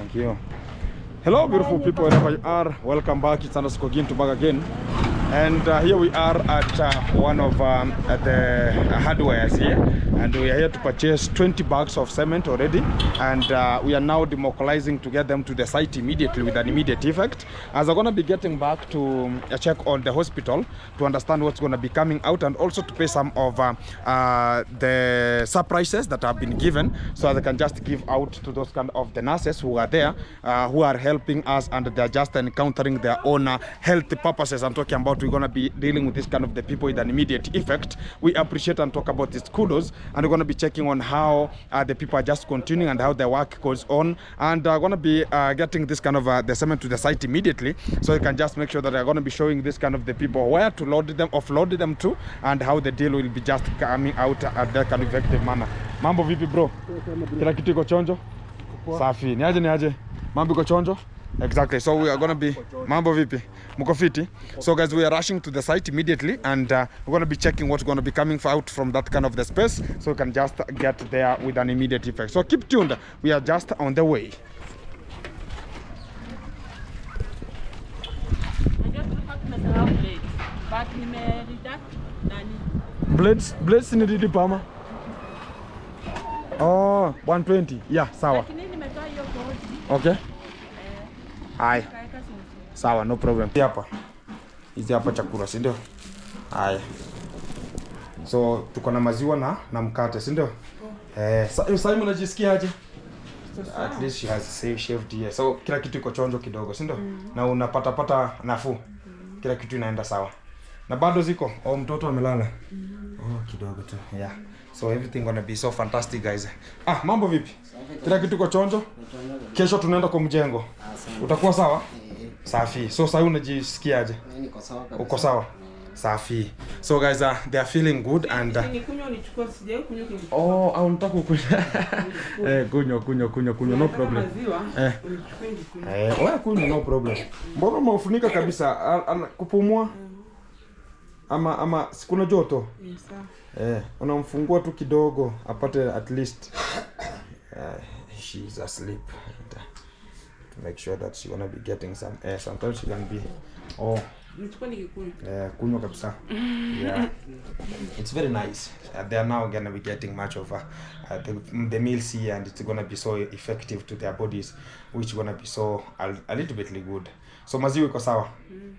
Thank you. Hello, beautiful people, wherever you are. Welcome back. It's Anderson to back again. And here we are at one of the hardwares here, and we are here to purchase 20 bags of cement already, and we are now demobilizing to get them to the site immediately with an immediate effect, as I'm going to be getting back to check on the hospital to understand what's going to be coming out, and also to pay some of the surprises that have been given, so they can just give out to those kind of the nurses who are there, who are helping us, and they're just encountering their own health purposes. I'm talking about we're going to be dealing with this kind of the people with an immediate effect. We appreciate and talk about these kudos, and we're going to be checking on how the people are just continuing and how their work goes on, and we're going to be getting this kind of the cement to the site immediately, so you can just make sure that they're going to be showing this kind of the people where to load them, offload them to, and how the deal will be just coming out at that kind of effective manner. Mambo vipi bro? Kila kitu iko chonjo? Safi. Niaje? Mambo iko chonjo? Exactly. So we are going to be mambo vipi muko fiti. So guys, we are rushing to the site immediately, and we're going to be checking what's going to be coming out from that kind of the space, so we can just get there with an immediate effect. So keep tuned, we are just on the way. Blades ni didi pama. Oh, 120. Yeah, sawa. Okay. Haya. Sawa, no problem. Hizi hapa chakula, si ndio? Haya. So tuko na maziwa na mkate, si ndio? Sasa unajisikia aje? At least she has shaved here. So kila kitu iko chonjo kidogo, si ndio? Na unapata nafuu. Kila kitu inaenda sawa. Na bado ziko mtoto amelala. Kidogo tu. Yeah. So everything gonna be so fantastic, guys. Mambo vipi? Kila kitu iko chonjo? Kesho tunaenda kwa mjengo. Utakuwa sawa? Safi. So sasa unajisikiaje? Niko sawa kabisa. Uko sawa? Safi. So guys, they are feeling good, and unataka kunywa? Kunywa no problem. Kunywa no problem. Mbona umefunika kabisa? Kupumua? Ama sikuna joto? Yes, unamfungua tu kidogo apate at least she's asleep, to make sure that she's gonna be getting some air. Sometimes she can be kunywa kabisa. Yeah, it's very nice. They are now gonna be getting much of the meals here, and it's gonna be so effective to their bodies, which gonna be so a little bit good. So maziwa iko sawa?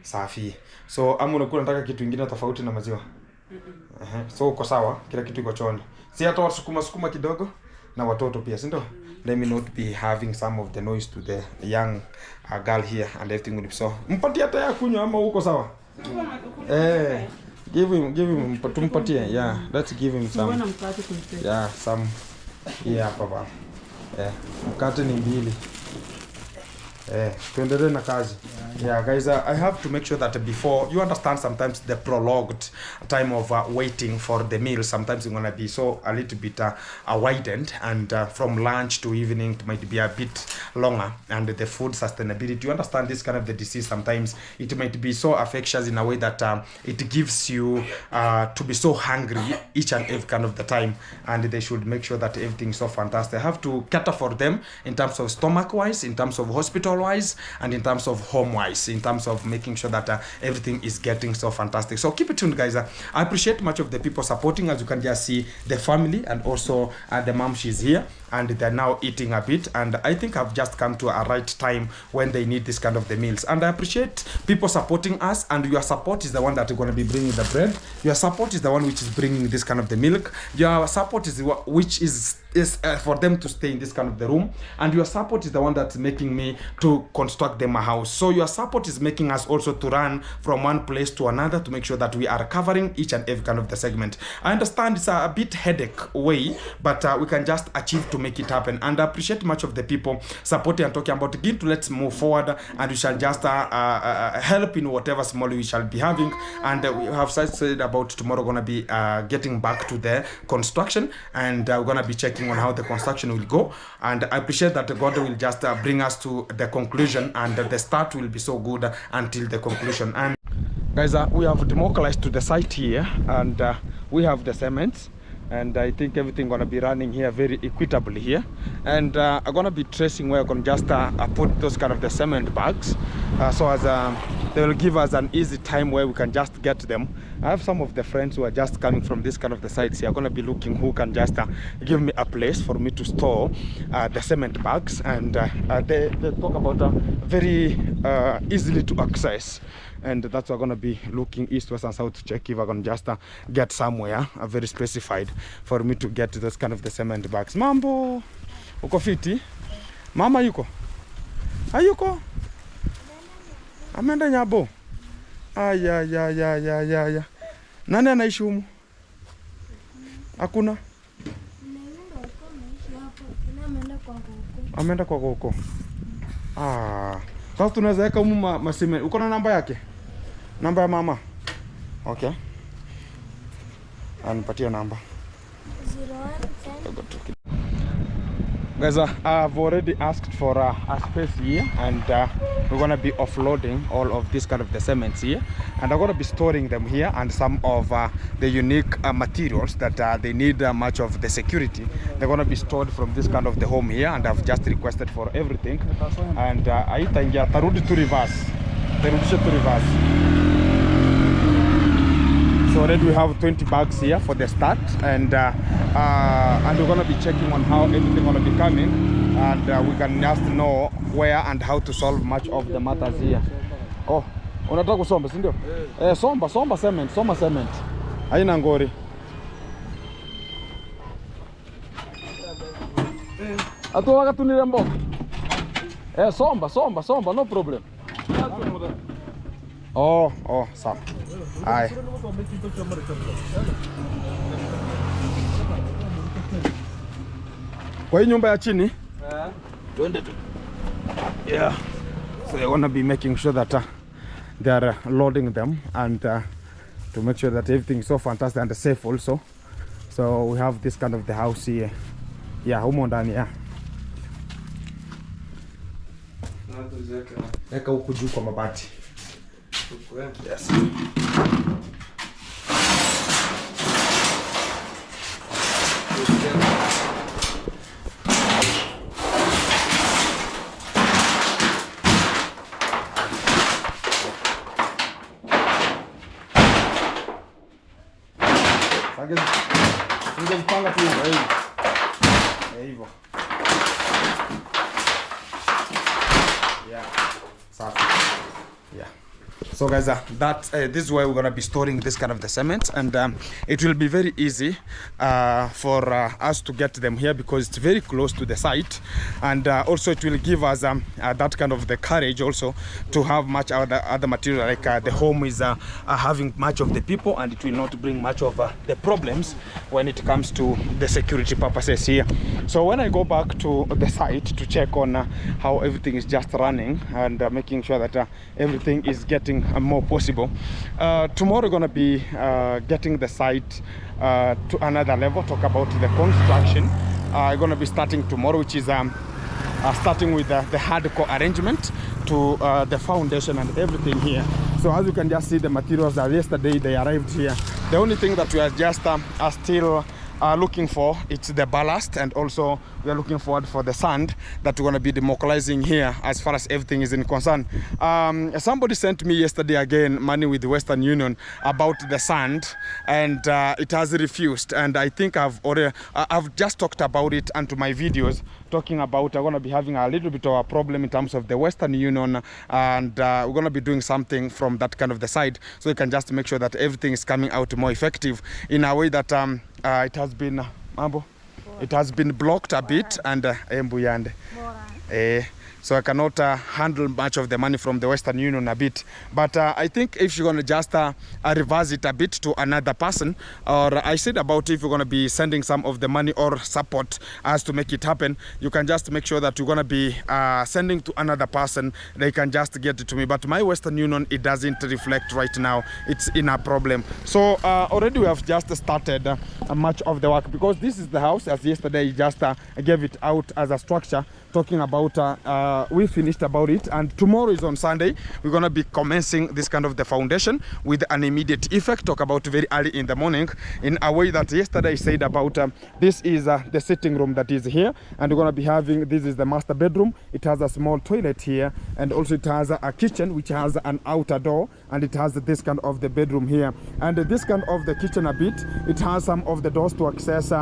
Safi. So unakula nataka kitu kingine tofauti na maziwa? So uko sawa, kila kitu iko chonjo. Si hata wasukuma kidogo na watoto pia, si ndio? Let me not be having some of the noise to the young girl here, and everything will be so. Mpatie hata ya kunywa ama uko sawa? Give him tumpatie. Yeah, let's give him some. Yeah, some. Yeah, papa. Mkate ni mbili. Tuendelee na kazi. Yeah, guys, I have to make sure that before you understand, sometimes the prolonged time of waiting for the meal, sometimes it's gonna be so a little bit widened, and from lunch to evening it might be a bit longer, and the food sustainability, you understand this kind of the disease, sometimes it might be so infectious in a way that it gives you to be so hungry each and every kind of the time, and they should make sure that everything is so fantastic. I have to cater for them in terms of stomach wise, in terms of hospital wise, and in terms of home wise, in terms of making sure that everything is getting so fantastic. So keep it tuned, guys. I appreciate much of the people supporting. As you can just see, the family, and also the mom, she's here, and they're now eating a bit, and I think I've just come to a right time when they need this kind of the meals. And I appreciate people supporting us, and your support is the one that is going to be bringing the bread. Your support is the one which is bringing this kind of the milk. Your support is which is for them to stay in this kind of the room, and your support is the one that's making me to construct them a house. So your support is making us also to run from one place to another to make sure that we are covering each and every kind of the segment. I understand it's a bit headache way, but we can just achieve to make it happen, and I appreciate much of the people supporting and talking about it. Let's move forward, and we shall just help in whatever small we shall be having, and we have said about tomorrow gonna be getting back to the construction, and we're gonna be checking on how the construction will go, and I appreciate that God will just bring us to the conclusion, and the start will be so good until the conclusion. And guys, we have demobilized to the site here, and we have the cement, and I think everything gonna be running here very equitably here. And I'm gonna be tracing where I can just put those kind of the cement bags, so as they will give us an easy time where we can just get them. I have some of the friends who are just coming from this kind of the sites here. I'm gonna be looking who can just give me a place for me to store the cement bags, and they talk about very easily to access. And that's why I'm gonna be looking east, west, and south to check if I can just get somewhere very specified for me to get those kind of the cement bags. Mambo, uko fiti? Mama yuko? Hayuko? Ameenda Nyabo? Ya. Nani anaishi humu? Hakuna? Ameenda kwa huko. Sasa tunaweza weka humu masime. Uko na namba yake? Namba ya mama? Okay. Anipatia namba. 0110. Guys, I've already asked for a space here, and we're gonna be offloading all of this kind of the cements here, and I'm gonna be storing them here, and some of the unique materials that they need much of the security, they're gonna be stored from this kind of the home here, and I've just requested for everything. And aitaingia tarudi to reverse. Tarudisha to reverse. So already we have 20 bags here for the start, and we're gonna be checking on how everything gonna be coming, and we can just know where and how to solve much of the matters here. Oh, unataka kusomba, si ndio? Somba cement. Haina ngori. Atuwaga tunile mbo. Somba, no problem. Oh, sawa. Hai. Kwa hii nyumba ya chini? Twende tu. Yeah. So they wanna be making sure that they are loading them, and to make sure that everything is so fantastic and safe also. So we have this kind of the house here. Yeah, humo ndani ya. Eka huku juu kwa mabati. Yes. Panga tu hivyo. Yeah. Safi. Yeah. So guys, this is where we're gonna be storing this kind of the cement, and it will be very easy for us to get them here because it's very close to the site, and also it will give us that kind of the courage also to have much other material, like the home is having much of the people, and it will not bring much of the problems when it comes to the security purposes here. So when I go back to the site to check on how everything is just running, and making sure that everything is getting more possible, tomorrow we're going to be getting the site to another level, talk about the construction. I'm going to be starting tomorrow, which is starting with the hardcore arrangement to the foundation and everything here. So as you can just see, the materials that yesterday they arrived here. The only thing that we are just are still looking for, it's the ballast, and also we are looking forward for the sand that we're going to be demobilizing here as far as everything is in concern. Somebody sent me yesterday again money with the Western Union about the sand, and it has refused, and I think I've just talked about it onto my videos, talking about I'm going to be having a little bit of a problem in terms of the Western Union, and we're going to be doing something from that kind of the side, so we can just make sure that everything is coming out more effective in a way that it has been blocked a bit, and so I cannot handle much of the money from the Western Union a bit. But I think if you're going to just reverse it a bit to another person, or I said about if you're going to be sending some of the money or support as to make it happen, you can just make sure that you're going to be sending to another person. They can just get it to me. But my Western Union, it doesn't reflect right now. It's in a problem. So already we have just started much of the work, because this is the house, as yesterday just gave it out as a structure talking about we finished about it, and tomorrow is on Sunday. We're gonna be commencing this kind of the foundation with an immediate effect. Talk about very early in the morning, in a way that yesterday I said about this is the sitting room that is here, and we're gonna be having, this is the master bedroom. It has a small toilet here, and also it has a kitchen which has an outer door, and it has this kind of the bedroom here, and this kind of the kitchen a bit, it has some of the doors to access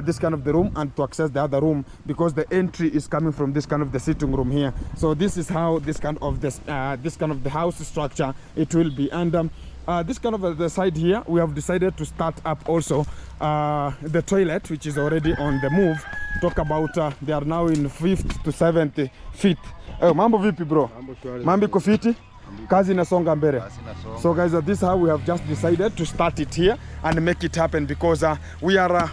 this kind of the room and to access the other room, because the entry is coming from this kind of the sitting room here. So this is how this kind of this kind of the house structure it will be. And this kind of the side here, we have decided to start up also the toilet, which is already on the move. Talk about they are now in 5th to 7th feet. Mambo vipi bro? Mambo iko fiti? Kazi inasonga mbele. So guys, this is how we have just decided to start it here and make it happen, because we are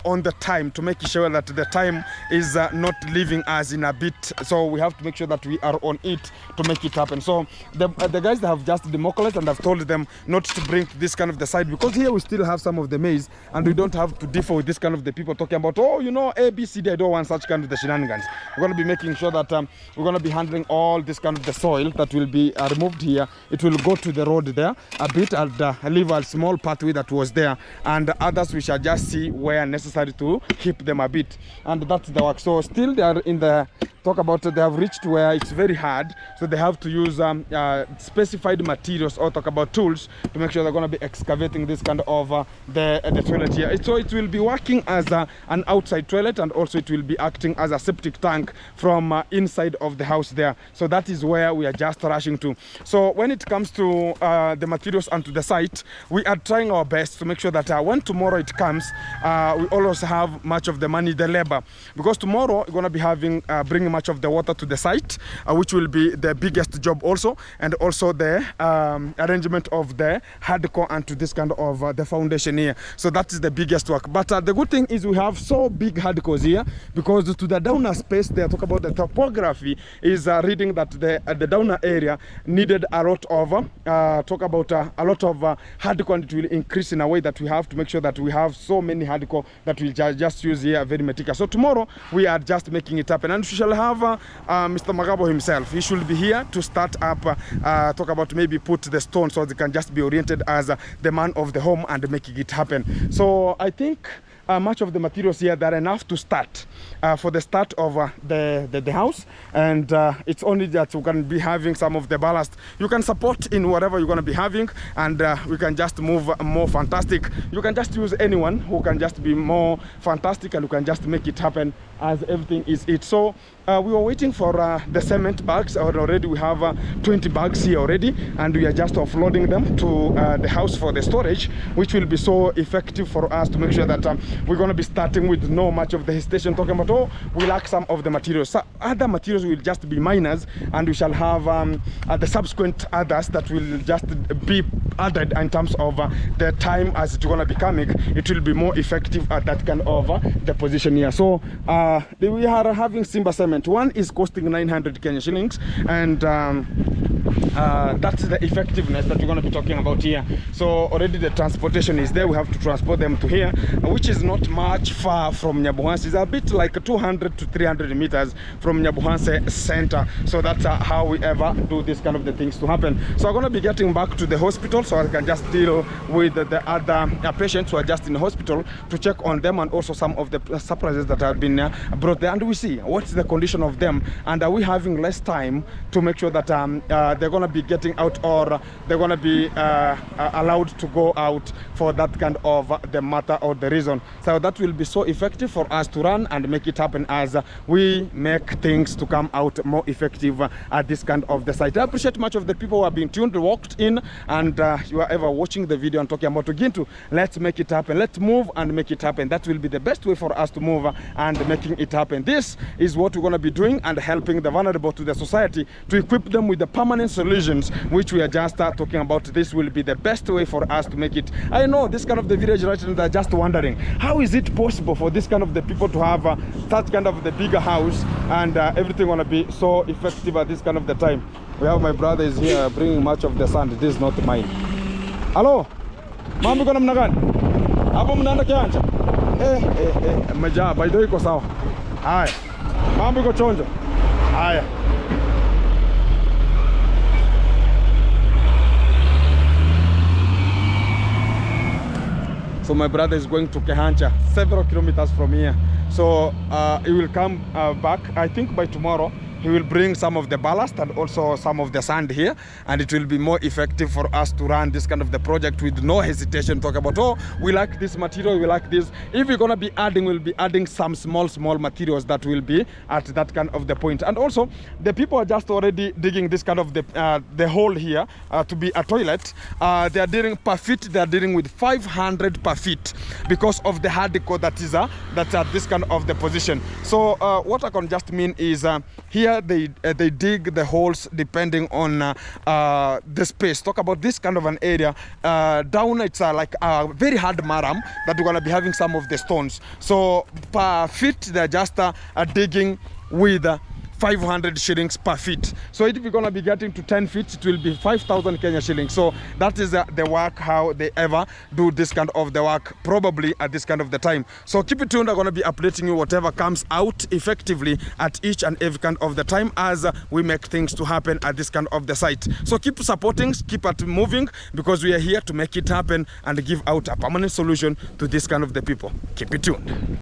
on the time, to make sure that the time is not leaving us in a bit. So we have to make sure that we are on it to make it happen. So the guys that have just demolished, and I've told them not to bring this kind of the side, because here we still have some of the maize, and we don't have to differ with this kind of the people talking about, oh, you know, A, B, C, D, I don't want such kind of the shenanigans. We're going to be making sure that we're going to be handling all this kind of the soil that will be removed here. It will go to the road there a bit, and leave a small pathway that was there, and others we shall just see where necessary to keep them a bit, and that's the work. So still they are in the talk about they have reached where it's very hard, so they have to use specified materials, or talk about tools, to make sure they're going to be excavating this kind of the toilet here. So it will be working as an outside toilet, and also it will be acting as a septic tank from inside of the house there. So that is where we are just rushing to. So when it comes to the materials and to the site, we are trying our best to make sure that when tomorrow it comes, we always have much of the money, the labor, because tomorrow we're going to be having bringing much of the water to the site, which will be the biggest job also, and also the arrangement of the hardcore and to this kind of the foundation here. So that is the biggest work. But the good thing is we have so big hardcores here, because to the downer space they talk about the topography is reading that the downer area needed a lot of talk about a lot of hardcore, and it will increase in a way that we have to make sure that we have so many hardcore that we'll just use here very meticulous. So tomorrow we are just making it happen, and we shall have Mr. Magabo himself. He should be here to start up, talk about maybe put the stone so they can just be oriented as the man of the home and making it happen. So I think much of the materials here, they're enough to start for the start of the house, and it's only that we can be having some of the ballast. You can support in whatever you're going to be having, and we can just move more fantastic. You can just use anyone who can just be more fantastic, and you can just make it happen as everything is it. So we were waiting for the cement bags, or already we have 20 bags here already, and we are just offloading them to the house for the storage, which will be so effective for us to make sure that we're going to be starting with no much of the hesitation talking about, oh, we lack some of the materials. So other materials will just be minors, and we shall have the subsequent others that will just be added in terms of the time as it's going to be coming. It will be more effective at that kind of the position here. So we are having Simba cement. One is costing 900 Kenya shillings, and that's the effectiveness that we're going to be talking about here. So already the transportation is there. We have to transport them to here, which is not much far from Nyabuhanse. It's a bit like 200 to 300 meters from Nyabuhanse center. So that's how we ever do this kind of the things to happen. So I'm going to be getting back to the hospital, so I can just deal with the other patients who are just in the hospital to check on them, and also some of the surprises that have been brought there, and we see what's the condition of them, and are we having less time to make sure that they're going to be getting out, or they're going to be allowed to go out for that kind of the matter or the reason. So that will be so effective for us to run and make it happen as we make things to come out more effective at this kind of the site. I appreciate much of the people who have been tuned, walked in, and you are ever watching the video and talking about Gintu. Let's make it happen. Let's move and make it happen. That will be the best way for us to move and making it happen. This is what we're going to be doing, and helping the vulnerable to the society to equip them with the permanent solutions which we are just talking about. This will be the best way for us to make it. I know this kind of the village right now, they're just wondering, how is it possible for this kind of the people to have such kind of the bigger house, and everything want to be so effective at this kind of the time. We have my brother is here bringing much of the sand. This is not mine. Hello, mambo kuna mna gani hapo, mnaenda kianja? Majaa baido iko sawa. Haya. Mambo iko chonjo. Haya. So my brother is going to Kehancha, several kilometers from here. So he will come back, I think by tomorrow. He will bring some of the ballast and also some of the sand here, and it will be more effective for us to run this kind of the project with no hesitation. Talk about, oh, we like this material, we like this. If we're gonna be adding, we'll be adding some small materials that will be at that kind of the point. And also, the people are just already digging this kind of the hole here to be a toilet. They are dealing per feet. They are dealing with 500 per feet because of the hardcore that is that's at this kind of the position. So what I can just mean is here they dig the holes depending on the space. Talk about this kind of an area. Down it's like a very hard maram that we're gonna be having some of the stones. So per feet they're just digging with 500 shillings per feet. So if we're gonna be getting to 10 feet, it will be 5,000 Kenya shillings. So that is the work, how they ever do this kind of the work, probably at this kind of the time. So keep it tuned. I'm gonna be updating you whatever comes out effectively at each and every kind of the time as we make things to happen at this kind of the site. So keep supporting, keep it moving, because we are here to make it happen and give out a permanent solution to this kind of the people. Keep it tuned.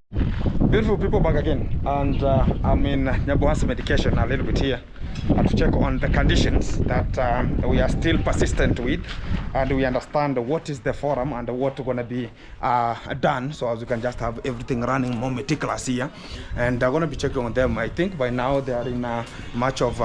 Beautiful people, back again, and I'm in Nyabohasi medication a little bit here to check on the conditions that we are still persistent with, and we understand what is the forum and what going to be done, so as we can just have everything running more meticulous here. And I'm going to be checking on them. I think by now they are in much of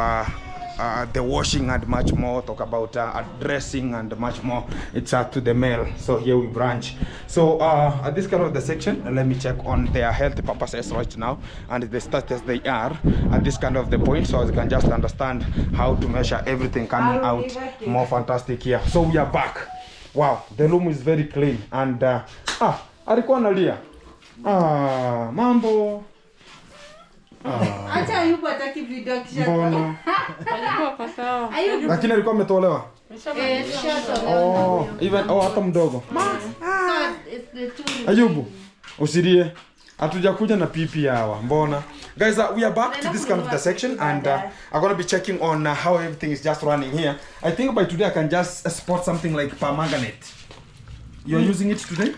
the washing and much more. Talk about dressing and much more. It's to the male. So here we branch. So at this kind of the section, let me check on their health purposes right now and the status they are at this kind of the point, so as you can just understand how to measure everything coming out more fantastic here. So we are back. Wow, the room is very clean. And alikuwa analia. Mambo. Acha yupo ataki video kisha. Mbona? Lakini alikuwa ametolewa. Oh, even hata mdogo. Ayubu, usirie. Hatujakuja na pipi hawa. Mbona? Guys, we are back to this kind of the section, and I'm going to be checking on how everything is just running here. I think by today I can just spot something like permanganate. You're using it today?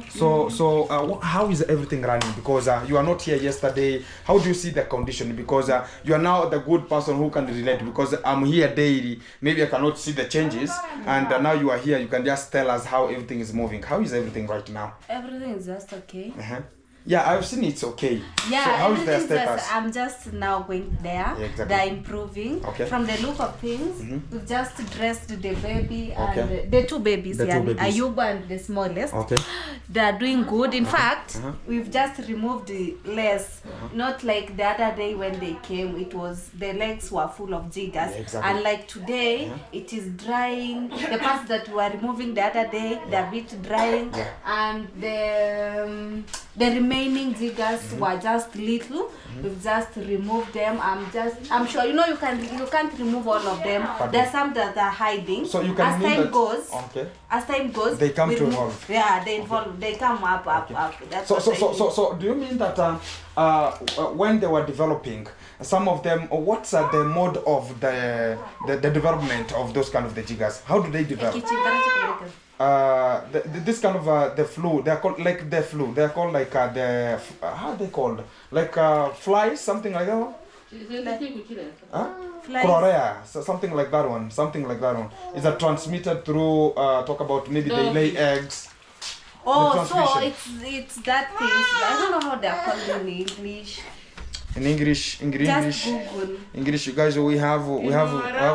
So how is everything running? Because you are not here yesterday. How do you see the condition? Because you are now the good person who can relate, because I'm here daily. Maybe I cannot see the changes, and now you are here. You can just tell us how everything is moving. How is everything right now? Everything is just okay. Yeah, I've seen it's okay. Yeah, so how is their status? I'm just now going there. Yeah, exactly. They're improving. Okay. From the look of things, we've just dressed the baby and the two babies, Ayuba and the smallest. Okay. They are doing good. In fact, we've just removed the legs. Not like the other day when they came, it was the legs were full of jiggers. Yeah, exactly. And like today, it is drying. The parts that we were removing the other day, they're a bit drying. Yeah. And the remaining jiggers were just little. We've just removed them. I'm sure you can't remove all of them. There's some that are hiding. So you can as time goes, they come to evolve. Yeah, they evolve. They come up. That's so do you mean that when they were developing, some of them, what's the mode of the development of those kind of the jiggers? How do they develop? This kind of the flu, they're called like the flu. They're called like the how are they called? Like flies, something like that one. Chlorella, so something like that one. Is that transmitted through? Talk about maybe they lay eggs. Oh, so it's that thing. I don't know how they're called in English. In English, just Google. English, you guys, we have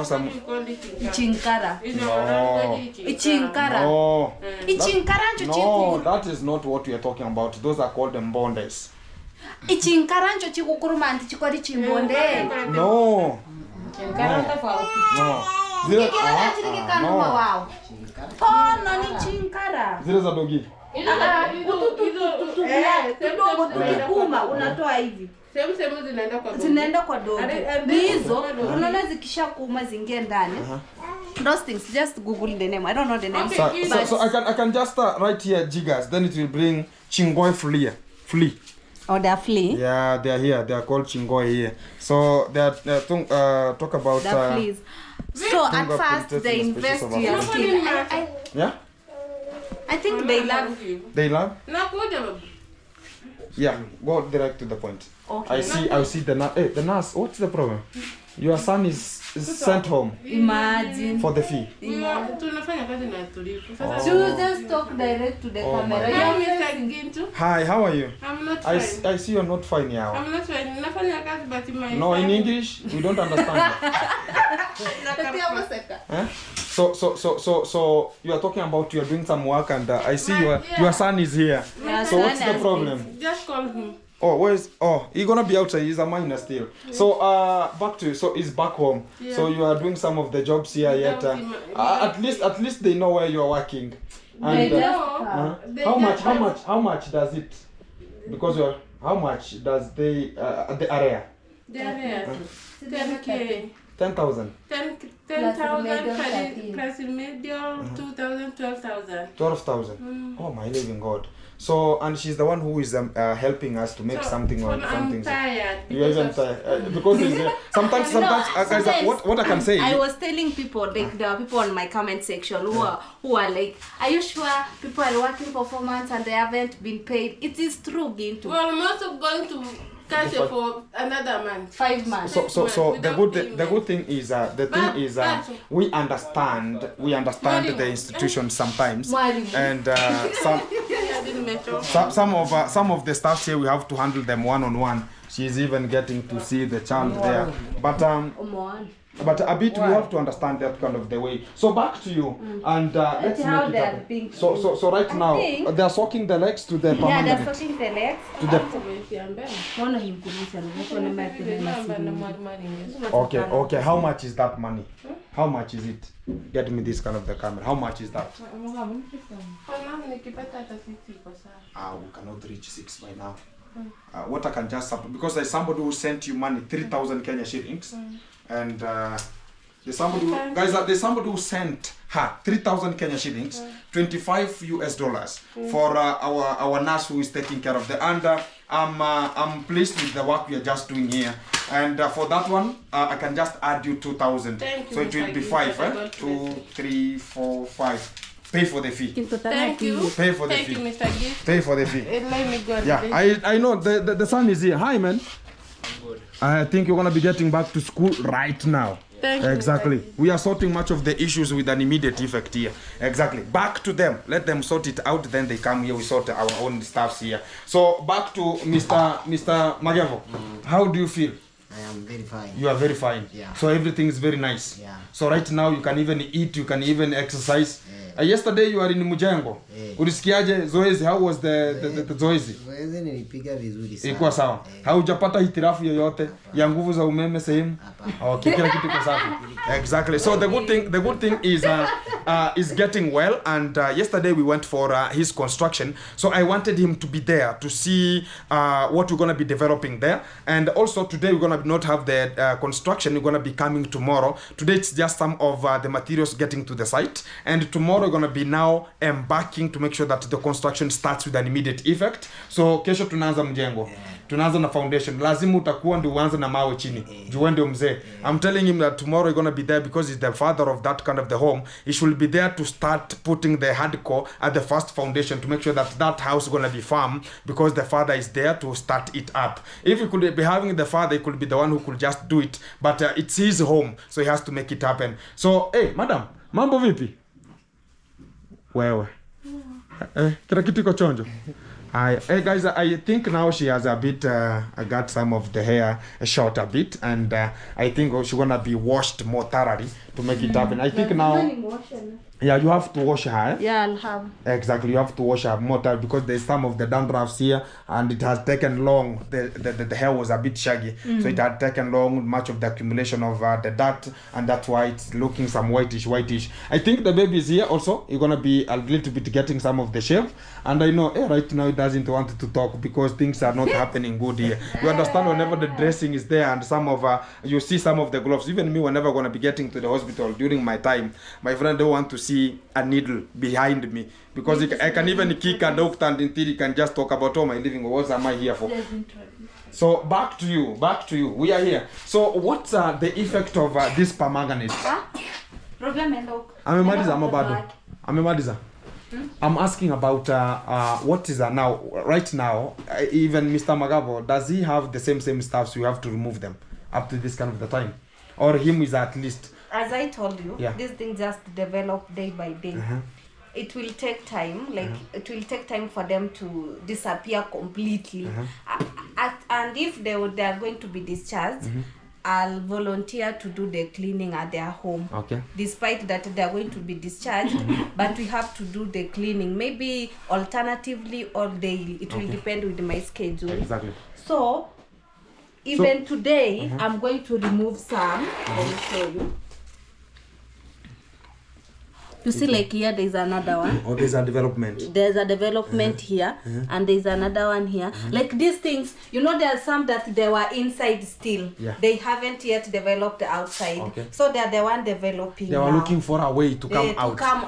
some. Ichinkara. No. Ichinkara. No. Ichinkara. No, that is not what we are talking about. Those are called mbondes. Ichinkara ncho chikukuruma anti chikwari chimbonde. No. No. Wow. Oh, no, ni chinkara. Zile za dogi. Kidogo tukikuma unatoa hivi. Sehemu zinaenda kwa dogo. Hizo unaona zikishakuma zingie ndani. Those things, just Google the name. I don't know the name. So I can just write here jiggers, then it will bring chingoi flea. Oh, they're fleeing? Yeah, they are here. They are called Chingoi here. So they are talk about The fleas. So at first they invest your skin. Yeah? I think they love. They love? Yeah, go direct to the point. Okay. I see the nurse. Hey, the nurse, what's the problem? Your son is sent home. Imagine. For the fee. You just talk direct to the camera. Hi, how are you? I'm not I fine. see you're not fine now. I'm not fine. No, in English, we don't understand. Huh? So you are talking about you are doing some work and I see your son is here. So what's the problem? Just call him. Oh, he's gonna be outside, he's a minor still. So back to you, so he's back home. Yeah. So you are doing some of the jobs here yet. At least they know where you are working. And how much does it, because how much does they the area? The area 10K. 10,000. 10,000 plus remedial 2,000, 12,000. 12,000. Oh my living God. So and she's the one who is helping us to make something on something. I'm tired. You even tired because sometimes guys, what I can say. I was telling people, like there are people on my comment section who are like, are you sure people are working for 4 months and they haven't been paid? It is true, Gintu. Well, I'm also going to cash it for another month. 5 months. So the good thing is we understand the institution sometimes, and some of the staff here we have to handle them one-on-one. She's even getting to see the child there, but a bit we have to understand that kind of the way. So back to you and let's make it happen. So right now they are soaking the legs to the permanent. Yeah, they're soaking the legs to the. Okay. How much is that money? How much is it? Get me this kind of the camera. How much is that? We cannot reach 6 by now. What I can just because there's somebody who sent you money 3,000 Kenya shillings, and there's somebody who sent her 3,000 Kenya shillings, $25 for our nurse who is taking care of the and I'm pleased with the work we are just doing here, and for that one I can just add you 2,000, so it will be 5. 2, 3, 4, 5. Pay for the fee. Thank you. Pay for the fee. Thank you, Mr. Gift. Pay for the fee. Let me go. Yeah, I know the son is here. Hi, man. I'm good. I think you're gonna be getting back to school right now. Thank you. Exactly. We are sorting much of the issues with an immediate effect here. Exactly. Back to them. Let them sort it out. Then they come here. We sort our own stuffs here. So back to Mr. Magevo. How do you feel? I am very fine. You are very fine. Yeah. So everything is very nice. Yeah. So right now you can even eat. You can even exercise. Yesterday you were in Mujengo. Ulisikiaje zoezi? How was the zoezi? Zoezi nilipiga vizuri sana. Ilikuwa sawa. Haujapata hitirafu yoyote ya nguvu za umeme sehemu? Okay, kila kitu iko safi. Exactly. So the good thing is getting well, and yesterday we went for his construction. So I wanted him to be there to see what we're going to be developing there, and also today we're going to not have the construction. We're going to be coming tomorrow. Today it's just some of the materials getting to the site, and tomorrow we're going to be now embarking to make sure that the construction starts with an immediate effect. So kesho tunaanza mjengo. Tunaanza na foundation. Lazima utakuwa ndio uanze na mawe chini. Juu ndio mzee. I'm telling him that tomorrow you're going to be there because he's the father of that kind of the home. He should be there to start putting the hardcore at the first foundation to make sure that that house is going to be firm, because the father is there to start it up. If he could be having the father, he could be the one who could just do it. But it's his home, so he has to make it happen. So, hey, madam, mambo vipi? Wewe. Kila kitu iko chonjo. Hey guys, I think now she has a bit I got some of the hair short a bit, and I think she's gonna be washed more thoroughly to make it happen. I think now you have to wash her. Yeah, I'll have. Exactly, you have to wash her more thoroughly because there's some of the dandruffs here, and it has taken long. The hair was a bit shaggy, so it had taken long, much of the accumulation of the dirt, and that's why it's looking some whitish. I think the baby is here also. You're gonna be a little bit getting some of the shave, and I know right now it doesn't want to talk because things are not happening good here. You understand, whenever the dressing is there and some of you see some of the gloves. Even me, whenever I'm gonna be getting to the hospital during my time, my friend don't want to see see a needle behind me, because I can even kick a doctor and in theory can just talk about, oh, my living, what am I here for? So back to you, we are here. So what's the effect of this permanganate? Amemaliza. I'm asking about what is now, right now, even Mr. Magabo, does he have the same stuffs you have to remove them up to this kind of the time? Or him is at least... As I told you, this thing just develop day by day. It will take time, it will take time for them to disappear completely. And if they are going to be discharged, I'll volunteer to do the cleaning at their home. Okay. Despite that they are going to be discharged, but we have to do the cleaning. Maybe alternatively or daily. It will depend with my schedule. Exactly. So, even today, I'm going to remove some. I will show you. You see, like here, there's another one. Oh, there's a development. There's a development here, and there's another one here. Like these things, you know, there are some that they were inside still. They haven't yet developed outside. So they're the one developing. They were looking for a way to come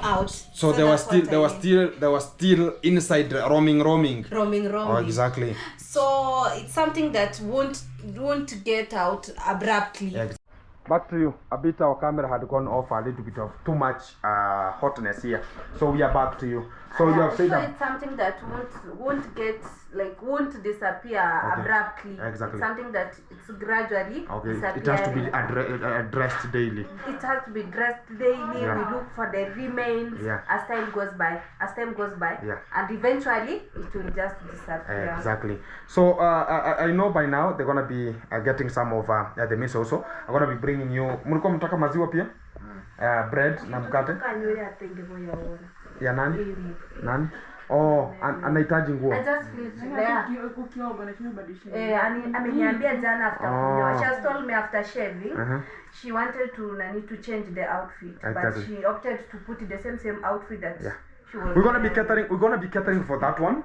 out. So they were still inside roaming. Oh, exactly. So it's something that won't get out abruptly. Back to you. A bit our camera had gone off a little bit of too much hotness here. So we are back to you. So you have said that it's something that won't disappear abruptly. Exactly. It's something that it's gradually disappearing. It has to be addressed daily. It has to be dressed daily. We look for the remains as time goes by. And eventually it will just disappear. Exactly. So I know by now they're gonna be getting some of the meals also. I'm gonna be bringing you. Mulikuwa mtaka maziwa pia? Bread na mkate. Ya nani? Nani? Oh, anahitaji nguo. I just feel ameniambia jana after kunyoa. She has told me after shaving, she wanted to change the outfit, but she opted to put the same outfit that she was. We're gonna be catering for that one.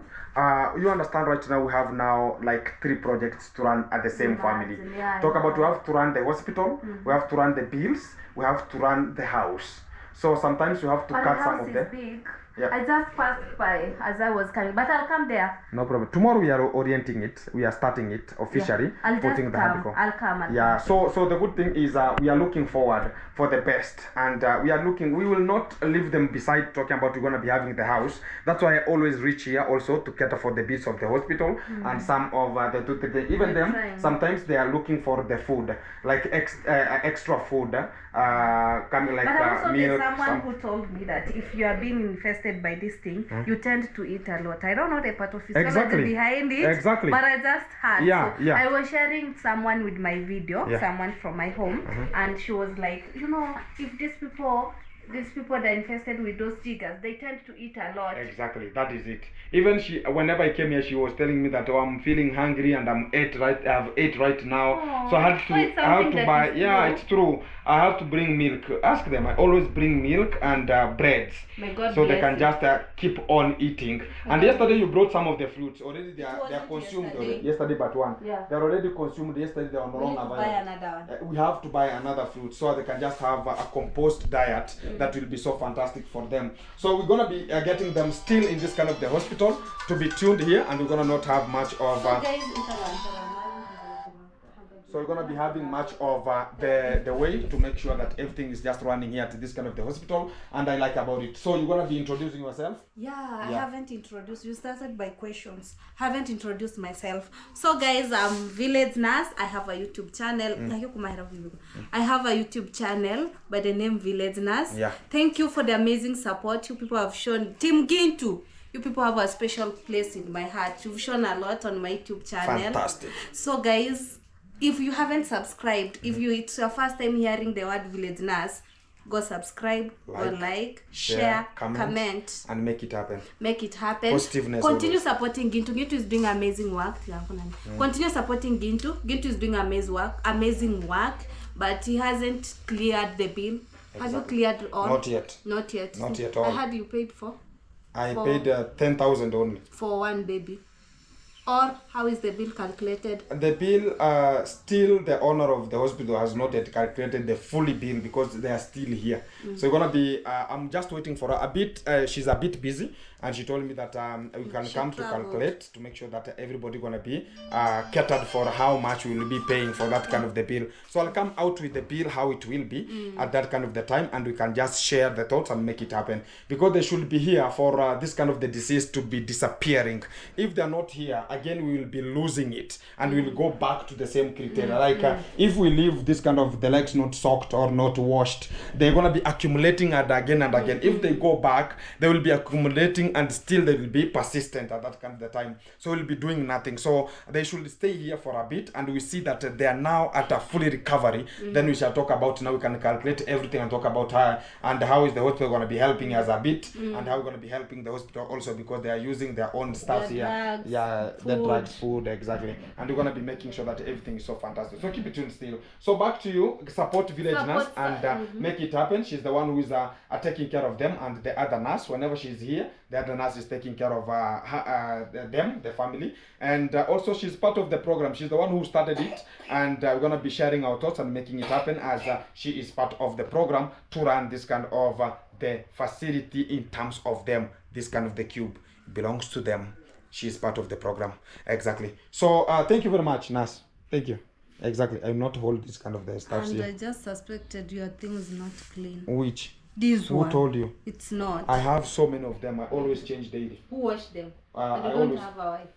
You understand right now we have now like 3 projects to run at the same family. Talk about we have to run the hospital, we have to run the bills, we have to run the house. So sometimes you have to cut some of them. Big. I just passed by as I was coming, but I'll come there. No problem. Tomorrow we are orienting it. We are starting it officially. I'll putting the come. I'll come. So the good thing is we are looking forward for the best, and we will not leave them beside talking about we're going to be having the house. That's why I always reach here also to cater for the bills of the hospital and some of even them trying. Sometimes they are looking for the food, like extra food, coming like but also milk. There's someone who told me that if you are being infested by this thing, you tend to eat a lot. I don't know the pathophysiology behind it, but I just heard. I was sharing someone with my video, someone from my home, and she was like, you know, if these people that are infested with those jiggers, they tend to eat a lot. Exactly, that is it. Even whenever I came here, she was telling me that I'm feeling hungry and I've ate right now. So I had to buy. It's true. I have to bring milk. Ask them. I always bring milk and breads, so they can just keep on eating. And yesterday you brought some of the fruits. Already they are consumed. Yesterday, but one. They're already consumed. Yesterday they were no longer available. We have to buy another fruit so they can just have a compost diet that will be so fantastic for them. So we're gonna be getting them still in this kind of the hospital to be tuned here, and we're gonna not have much of. So we're gonna be having much of the way to make sure that everything is just running here at this kind of the hospital, and I like about it. So you're gonna be introducing yourself? I haven't introduced. You started by questions. Haven't introduced myself. So guys, I'm village nurse. I have a YouTube channel. I have a YouTube channel by the name Village Nurse. Thank you for the amazing support you people have shown. Team Gintu, you people have a special place in my heart. You've shown a lot on my YouTube channel. Fantastic. So guys, if you haven't subscribed, it's your first time hearing the word Village Nurse, go subscribe, go like, share, comment, and make it happen. Positiveness. Continue supporting Gintu. Gintu is doing amazing work. Continue supporting Gintu. Gintu is doing amazing work, but he hasn't cleared the bill. Exactly. Have you cleared all? Not yet. Not yet. All. I heard you paid for. I paid 10,000 only for one baby. Or how is the bill calculated? The bill, still the owner of the hospital has not yet calculated the fully bill because they are still here. So we're gonna be, I'm just waiting for her a bit. She's a bit busy, and she told me that we can come to calculate to make sure that everybody gonna be catered for how much we will be paying for that kind of the bill. So I'll come out with the bill, how it will be at that kind of the time, and we can just share the thoughts and make it happen, because they should be here for this kind of the disease to be disappearing. If they're not here, again we will be losing it, and we will go back to the same criteria. Like if we leave this kind of the legs not soaked or not washed, they're gonna be accumulating and again and again. If they go back, they will be accumulating and still they will be persistent at that kind of the time. So we'll be doing nothing. So they should stay here for a bit, and we see that they are now at a fully recovery. Then we shall talk about, now we can calculate everything and talk about her and how is the hospital going to be helping us a bit, and how we're going to be helping the hospital also, because they are using their own stuff here. Drugs, Yeah, the drugs, food, exactly. And we're going to be making sure that everything is so fantastic. So keep it tuned still. So back to you, support village nurse and make it happen. She's the one who is taking care of them, and the other nurse, whenever she's here, the other nurse is taking care of them, the family. And also she's part of the program. She's the one who started it, and we're going to be sharing our thoughts and making it happen, as she is part of the program to run this kind of the facility in terms of them. This kind of the cube belongs to them. She is part of the program. Exactly. So thank you very much, nurse. Thank you. Exactly. I will not hold this kind of the stuff And here. I just suspected your things not clean. Which? This Who one. told you? It's not. I have so many of them. I always change daily. Who washed them? I I don't always. have a wife.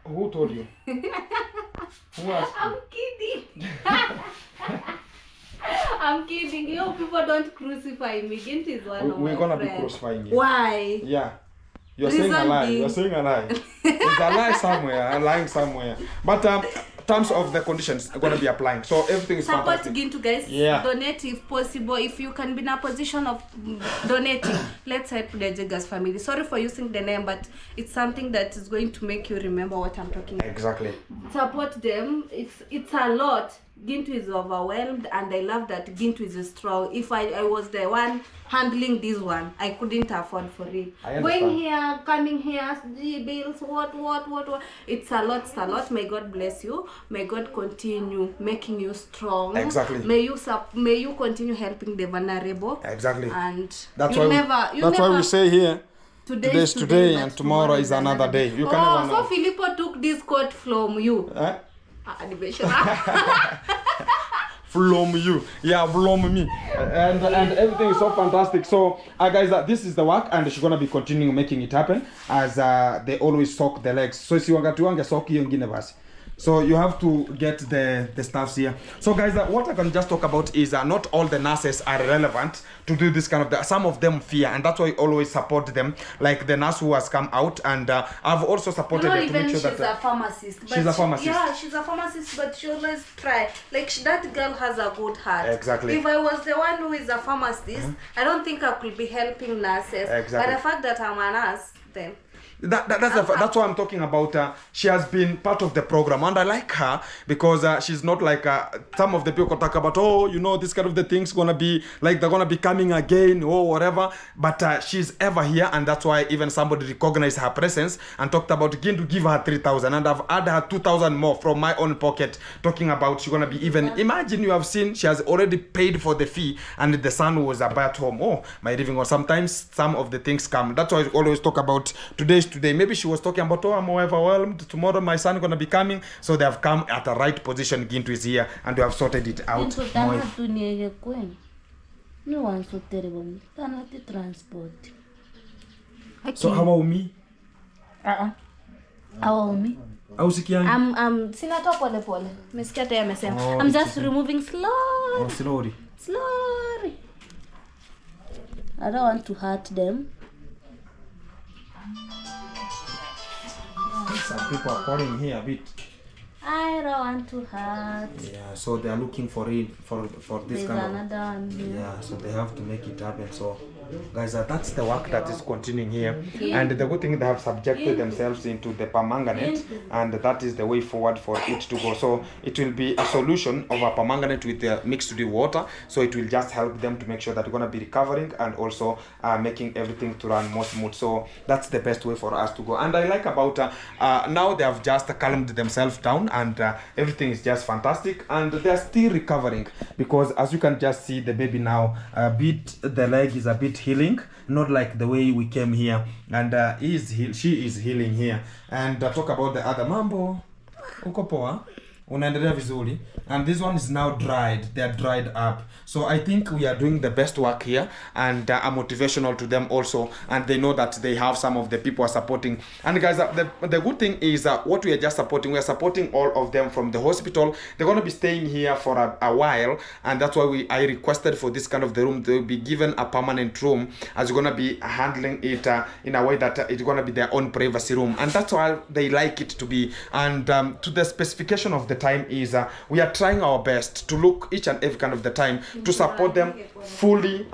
Who told you? Who asked you? I'm kidding. I'm kidding. You people don't crucify me. Gint is one of We're my gonna be friends. crucifying you. Why? Yeah. You're saying a Reason lie. being- You're saying a lie. It's a lie somewhere. Lying somewhere. But terms of the conditions are gonna be applying. So everything is Support fantastic. Gintu, guys. Yeah. Donate if possible. If you can be in a position of donating, let's help the Jiggers family. Sorry for using the name, but it's something that is going to make you remember what I'm talking about. Exactly. Support them. It's a lot. Gintu is overwhelmed, and I love that Gintu is strong. If I was the one handling this one, I couldn't afford for it. I understand. Going here, coming here, bills, what. It's a lot. May God bless you. May God continue making you strong. Exactly. May you continue helping the vulnerable. Exactly. And That's you why never, why we say here. today's today but and tomorrow is another day. You can never know. So Filippo took this quote from you. Eh? Animation. From you, yeah, from me, and everything is so fantastic. So guys, this is the work, and she's gonna be continuing making it happen, as they always soak the legs. So si wangatuanga soak hiyo ngine basi. So you have to get the staffs here. So guys, what I can just talk about is not all the nurses are relevant to do this kind of some of them fear, and that's why I always support them, like the nurse who has come out, and I've also supported her to make sure she's that a pharmacist. But she's a pharmacist. Yeah, she's a pharmacist, but she always try. Like that girl has a good heart. Exactly. If I was the one who is a pharmacist, I don't think I could be helping nurses. Exactly. But the fact that I'm a nurse, then. That's what I'm talking about. She has been part of the program, and I like her because she's not like some of the people talk about, oh, you know, this kind of the thing's gonna be like they're gonna be coming again or whatever, but she's ever here, and that's why even somebody recognized her presence and talked about again to give her 3,000, and I've added her 2,000 more from my own pocket, talking about she's gonna be even, imagine you have seen she has already paid for the fee, and the son was at home. Oh, my living, or sometimes some of the things come. That's why I always talk about today. Maybe she was talking about, oh, I'm overwhelmed, tomorrow my son gonna be coming. So they have come at the right position. Gintu is here, and we have sorted it out. So transport. So how about me? How me? I'm sina to pole pole. Mesikia tayari amesema. I'm just removing slowly. Slowly. I don't want to hurt them. Some people are calling here a bit. I don't want to hurt. Yeah, so they are looking for it for this There's kind of. another one here. Yeah, so they have to make it happen. So guys, that's the work that is continuing here, and the good thing, they have subjected themselves into the permanganate, and that is the way forward for it to go. So it will be a solution of a permanganate with mixed with water, so it will just help them to make sure that they're going to be recovering and also making everything to run more smooth. So that's the best way for us to go. And I like about now they have just calmed themselves down, and everything is just fantastic, and they're still recovering, because as you can just see, the baby now the leg is a bit healing, not like the way we came here, and she is healing here. And talk about the other mambo, uko poa, unaendelea vizuri, and this one is now dried. They are dried up. So I think we are doing the best work here, and are motivational to them also, and they know that they have some of the people are supporting. And guys, the good thing is what we are just supporting, we are supporting all of them from the hospital. They're going to be staying here for a while, and that's why I requested for this kind of the room. They'll be given a permanent room, as you're going to be handling it in a way that it's going to be their own privacy room, and that's why they like it to be. And to the specification of the time is we are trying our best to look each and every kind of the time to support them fully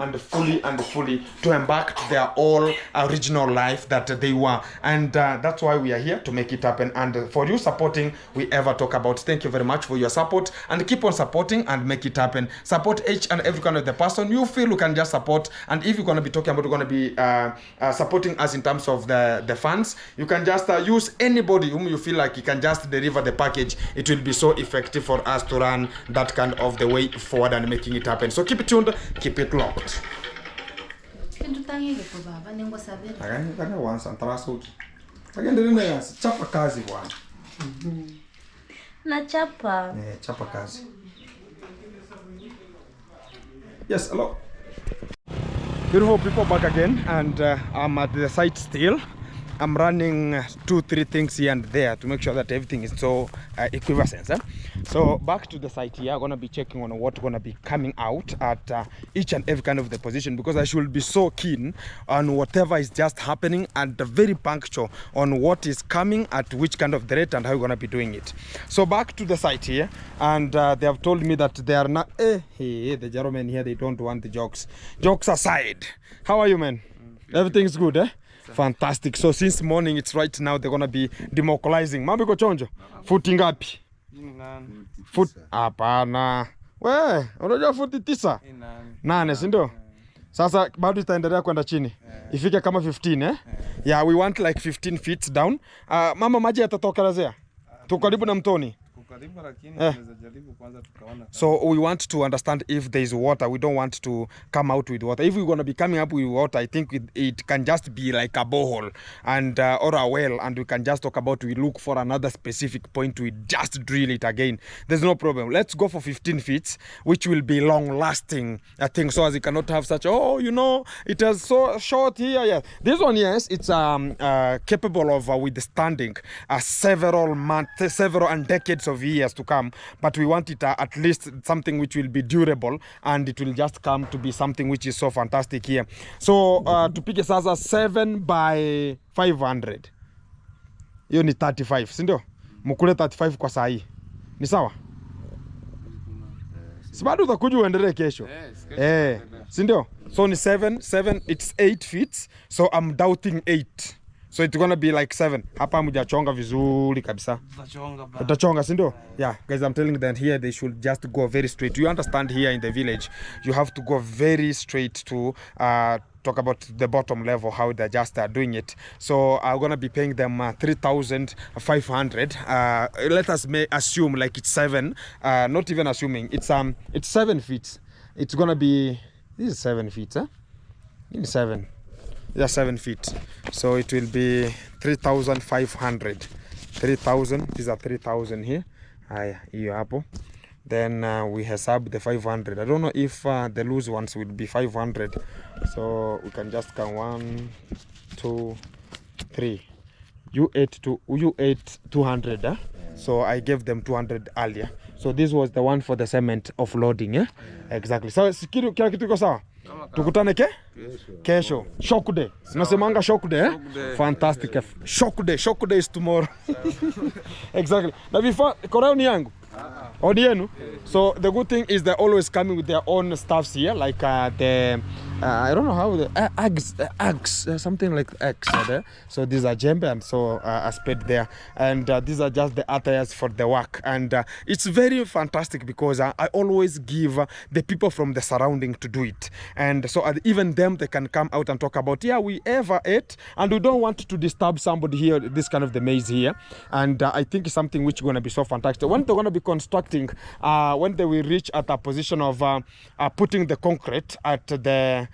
to embark to their all original life that they were. And that's why we are here to make it happen. And for you supporting, we ever talk about, thank you very much for your support, and keep on supporting and make it happen. Support each and every kind of the person you feel you can just support. And if you're going to be talking about, you're going to be supporting us in terms of the funds, you can just use anybody whom you feel like you can just deliver the package. It will be so effective for us to run that kind of the way forward and making it happen. So keep it tuned, keep it locked. Chapa kazi bwana. Na chapa. Chapa kazi. Yes, hello. Beautiful people, back again, and I'm at the site still. I'm running 2-3 things here and there to make sure that everything is so equivalent. So back to the site here, I'm going to be checking on what's going to be coming out at each and every kind of the position, because I should be so keen on whatever is just happening and very punctual on what is coming at which kind of the rate and how we're going to be doing it. So back to the site here, and they have told me that they are not, the gentlemen here, they don't want the jokes. Jokes aside, how are you, man? Everything's good, eh? Fantastic. So since morning, it's right now they're gonna be demobilizing. Mambo iko chonjo? Futi ngapi? Foot hapana. We, unajua futi 9? 8, si ndio? Sasa bado itaendelea kwenda chini. Ifike kama 15, eh? Yeah, we want like 15 feet down. Mama, maji yatatokelezea. Tuko karibu na mtoni. So we want to understand if there is water. We don't want to come out with water. If we're going to be coming up with water, I think it can just be like a borehole and or a well, and we can just talk about, we look for another specific point, we just drill it again. There's no problem. Let's go for 15 feet, which will be long lasting, I think, so as you cannot have such, oh, you know, it is so short here. Yeah, this one, yes, it's capable of withstanding several months, several and decades of years to come, but we want it at least something which will be durable, and it will just come to be something which is so fantastic here. So tupige sasa 7 by 500, hiyo ni 35, si ndio? Mkule 35 kwa saa hii, ni sawa? Si bado utakuja uendelee kesho? Si ndio? So ni 7, it's 8 feet, so I'm doubting 8. So it's gonna be like 7. Hapa mjachonga vizuri kabisa. Utachonga, si ndio? Yeah, guys, I'm telling them here they should just go very straight. You understand, here in the village, you have to go very straight to talk about the bottom level, how they're just doing it. So I'm gonna be paying them 3,500. Let us assume like it's 7. Not even assuming, it's 7 feet. It's gonna be, this is 7 feet, huh? This is 7. Yeah, 7 feet. So it will be 3,500. 3,000. These are 3,000 here. Hiyo hapo. Then we hesab the 500. I don't know if the loose ones will be 500. So we can just count 1, 2, 3. You ate 200. Eh? So I gave them 200 earlier. So this was the one for the cement offloading. Eh? Exactly. So kila kitu iko sawa. Tukutane kesho. Shock day. Unasemanga shock day, eh? Fantastic. Shock day is tomorrow. Exactly. Now before Korean yangu. Odienu. So the good thing is they're always coming with their own stuffs here, like the I don't know how the eggs, something like eggs are there. So these are jembe and so a spade there, and these are just the attires for the work, and it's very fantastic because I always give the people from the surrounding to do it, and so even them they can come out and talk about, yeah, we ever ate and we don't want to disturb somebody here, this kind of the maze here, and I think it's something which is going to be so fantastic. When they're going to be constructing, when they will reach at a position of putting the concrete at the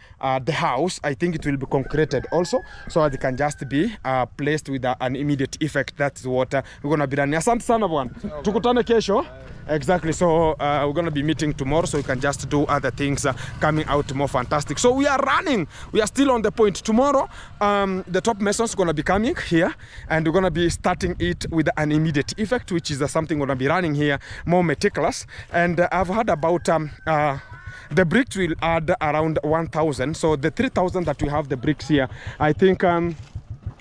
house, I think it will be concreted also, so they can just be placed with an immediate effect. That's what we're going to be running. Asante sana bwana. Tukutane kesho. Exactly. So we're going to be meeting tomorrow, so we can just do other things coming out more fantastic. So we are running. We are still on the point. Tomorrow, the top masons are going to be coming here, and we're going to be starting it with an immediate effect, which is something we're going to be running here more meticulous. And I've heard about the bricks will add around 1,000. So the 3,000 that we have the bricks here, I think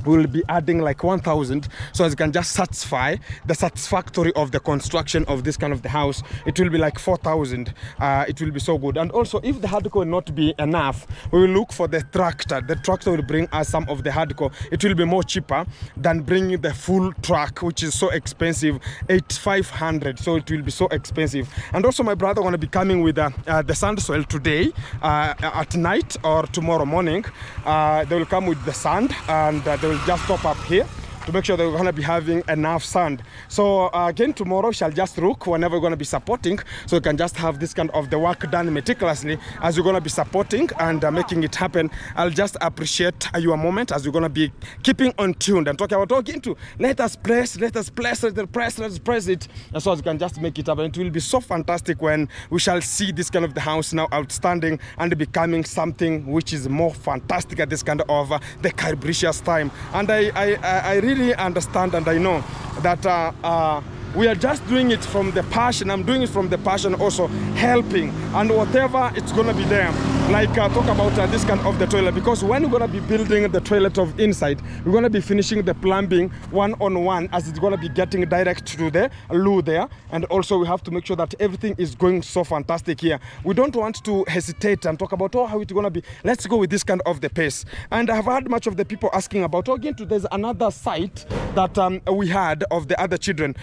we'll be adding like 1,000, so as you can just satisfy the satisfactory of the construction of this kind of the house. It will be like 4,000. It will be so good. And also, if the hardcore will not be enough, we will look for the tractor. The tractor will bring us some of the hardcore. It will be more cheaper than bringing the full truck, which is so expensive, 8,500. So it will be so expensive. And also, my brother going to be coming with the sand soil today at night or tomorrow morning. They will come with the sand, and they will just top up here to make sure that we're going to be having enough sand. So again, tomorrow shall just look whenever we're going to be supporting, so we can just have this kind of the work done meticulously as we're going to be supporting and making it happen. I'll just appreciate your moment as we're going to be keeping on tuned and talking to let us press it, and so as we can just make it happen. It will be so fantastic when we shall see this kind of the house now outstanding and becoming something which is more fantastic at this kind of the Carbricious time. And I really understand, and I know that we are just doing it from the passion. I'm doing it from the passion, also helping, and whatever it's gonna be there. Like talk about this kind of the toilet, because when we're gonna be building the toilet of inside, we're gonna be finishing the plumbing one-on-one, as it's gonna be getting direct to the loo there, and also we have to make sure that everything is going so fantastic here. We don't want to hesitate and talk about how it's gonna be. Let's go with this kind of the pace. And I've heard much of the people asking about, again, there's another site that we had of the other children.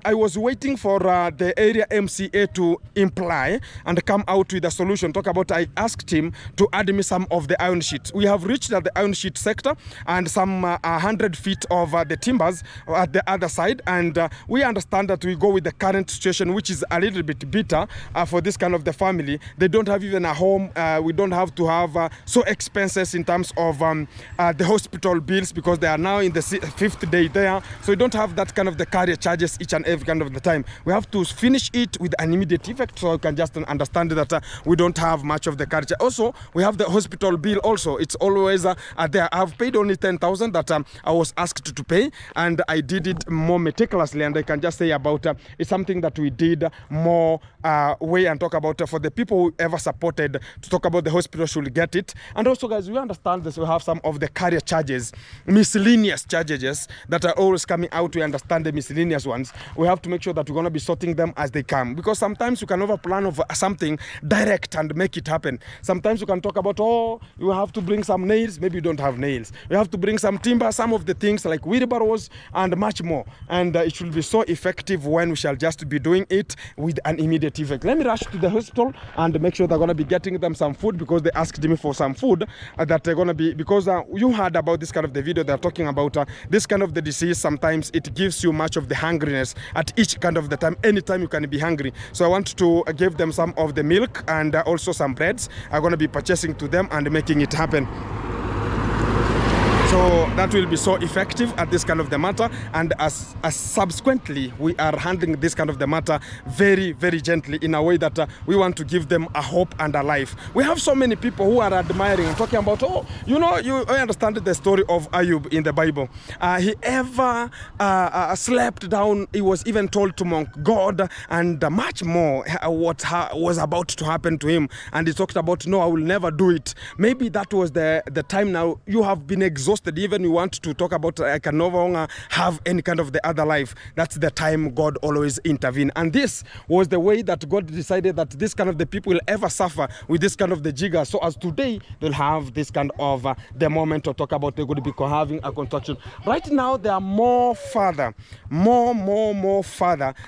I was waiting for the area MCA to imply and come out with a solution. Talk about, I asked him to add me some of the iron sheets. We have reached at the iron sheet sector and some 100 feet of the timbers at the other side, and we understand that we go with the current situation, which is a little bit bitter for this kind of the family. They don't have even a home. We don't have to have so expenses in terms of the hospital bills, because they are now in the 5th day there, so we don't have that kind of the carrier charges each and every kind of the time. We have to finish it with an immediate effect, so you can just understand that we don't have much of the carrier. Also, we have the hospital bill also. It's always there. I've paid only 10,000 that I was asked to pay, and I did it more meticulously, and I can just say about it's something that we did more way and talk about for the people who ever supported, to talk about the hospital should get it. And also, guys, we understand this. We have some of the carrier charges, miscellaneous charges that are always coming out. We understand the miscellaneous ones. We have to make sure that we're going to be sorting them as they come, because sometimes you can over plan of something direct and make it happen. Sometimes you can talk about, oh, you have to bring some nails, maybe you don't have nails. You have to bring some timber, some of the things like wheelbarrows and much more. And it will be so effective when we shall just be doing it with an immediate effect. Let me rush to the hospital and make sure they're going to be getting them some food, because they asked me for some food that they're going to be, because you heard about this kind of the video. They're talking about this kind of the disease. Sometimes it gives you much of the hungriness at each kind of the time. Anytime you can be hungry. So I want to give them some of the milk and also some breads. I'm going to be purchasing to them and making it happen. So that will be so effective at this kind of the matter, and as subsequently we are handling this kind of the matter very, very gently in a way that we want to give them a hope and a life. We have so many people who are admiring and talking about, oh, you know, I understand the story of Ayub in the Bible. He ever slept down. He was even told to mock God and much more what was about to happen to him, and he talked about, no, I will never do it. Maybe that was the time. Now you have been exhausted, even you want to talk about I can no longer have any kind of the other life. That's the time God always intervene, and this was the way that God decided that this kind of the people will ever suffer with this kind of the Jiggers. So as today they'll have this kind of the moment to talk about they're going to be having a construction. Right now they are more further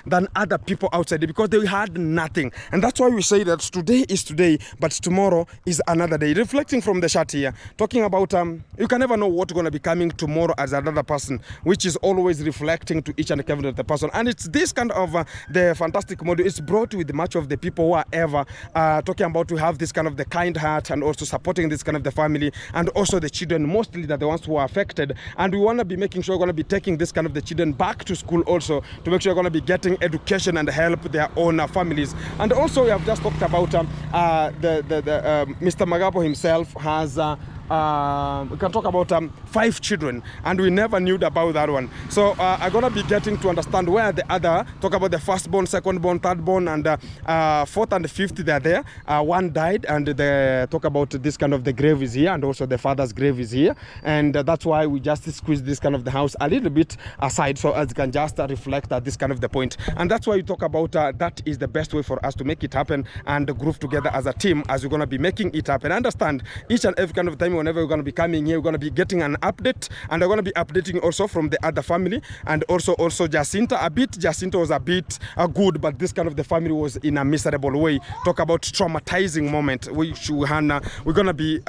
than other people outside because they had nothing, and that's why we say that today is today, but tomorrow is another day. Reflecting from the chat here, talking about you can never know what's going to be coming tomorrow as another person, which is always reflecting to each and every other person. And it's this kind of the fantastic model. It's brought with much of the people who are ever talking about to have this kind of the kind heart and also supporting this kind of the family and also the children, mostly that the ones who are affected. And we want to be making sure we're going to be taking this kind of the children back to school also to make sure we're going to be getting education and help their own families. And also we have just talked about Mr. Magapo himself has we can talk about 5 children, and we never knew about that one. So I'm gonna be getting to understand where the other, talk about the firstborn, secondborn, thirdborn, and fourth and fifth. They're there. One died, and they talk about this kind of the grave is here, and also the father's grave is here, and that's why we just squeeze this kind of the house a little bit aside, so as you can just reflect at this kind of the point. And that's why you talk about that is the best way for us to make it happen and groove together as a team as we're gonna be making it happen. Understand each and every kind of time. Whenever we're going to be coming here, we're going to be getting an update, and we're going to be updating also from the other family, and also Jacinta a bit. Jacinta was a bit good, but this kind of the family was in a miserable way. Talk about traumatizing moment. We're going to be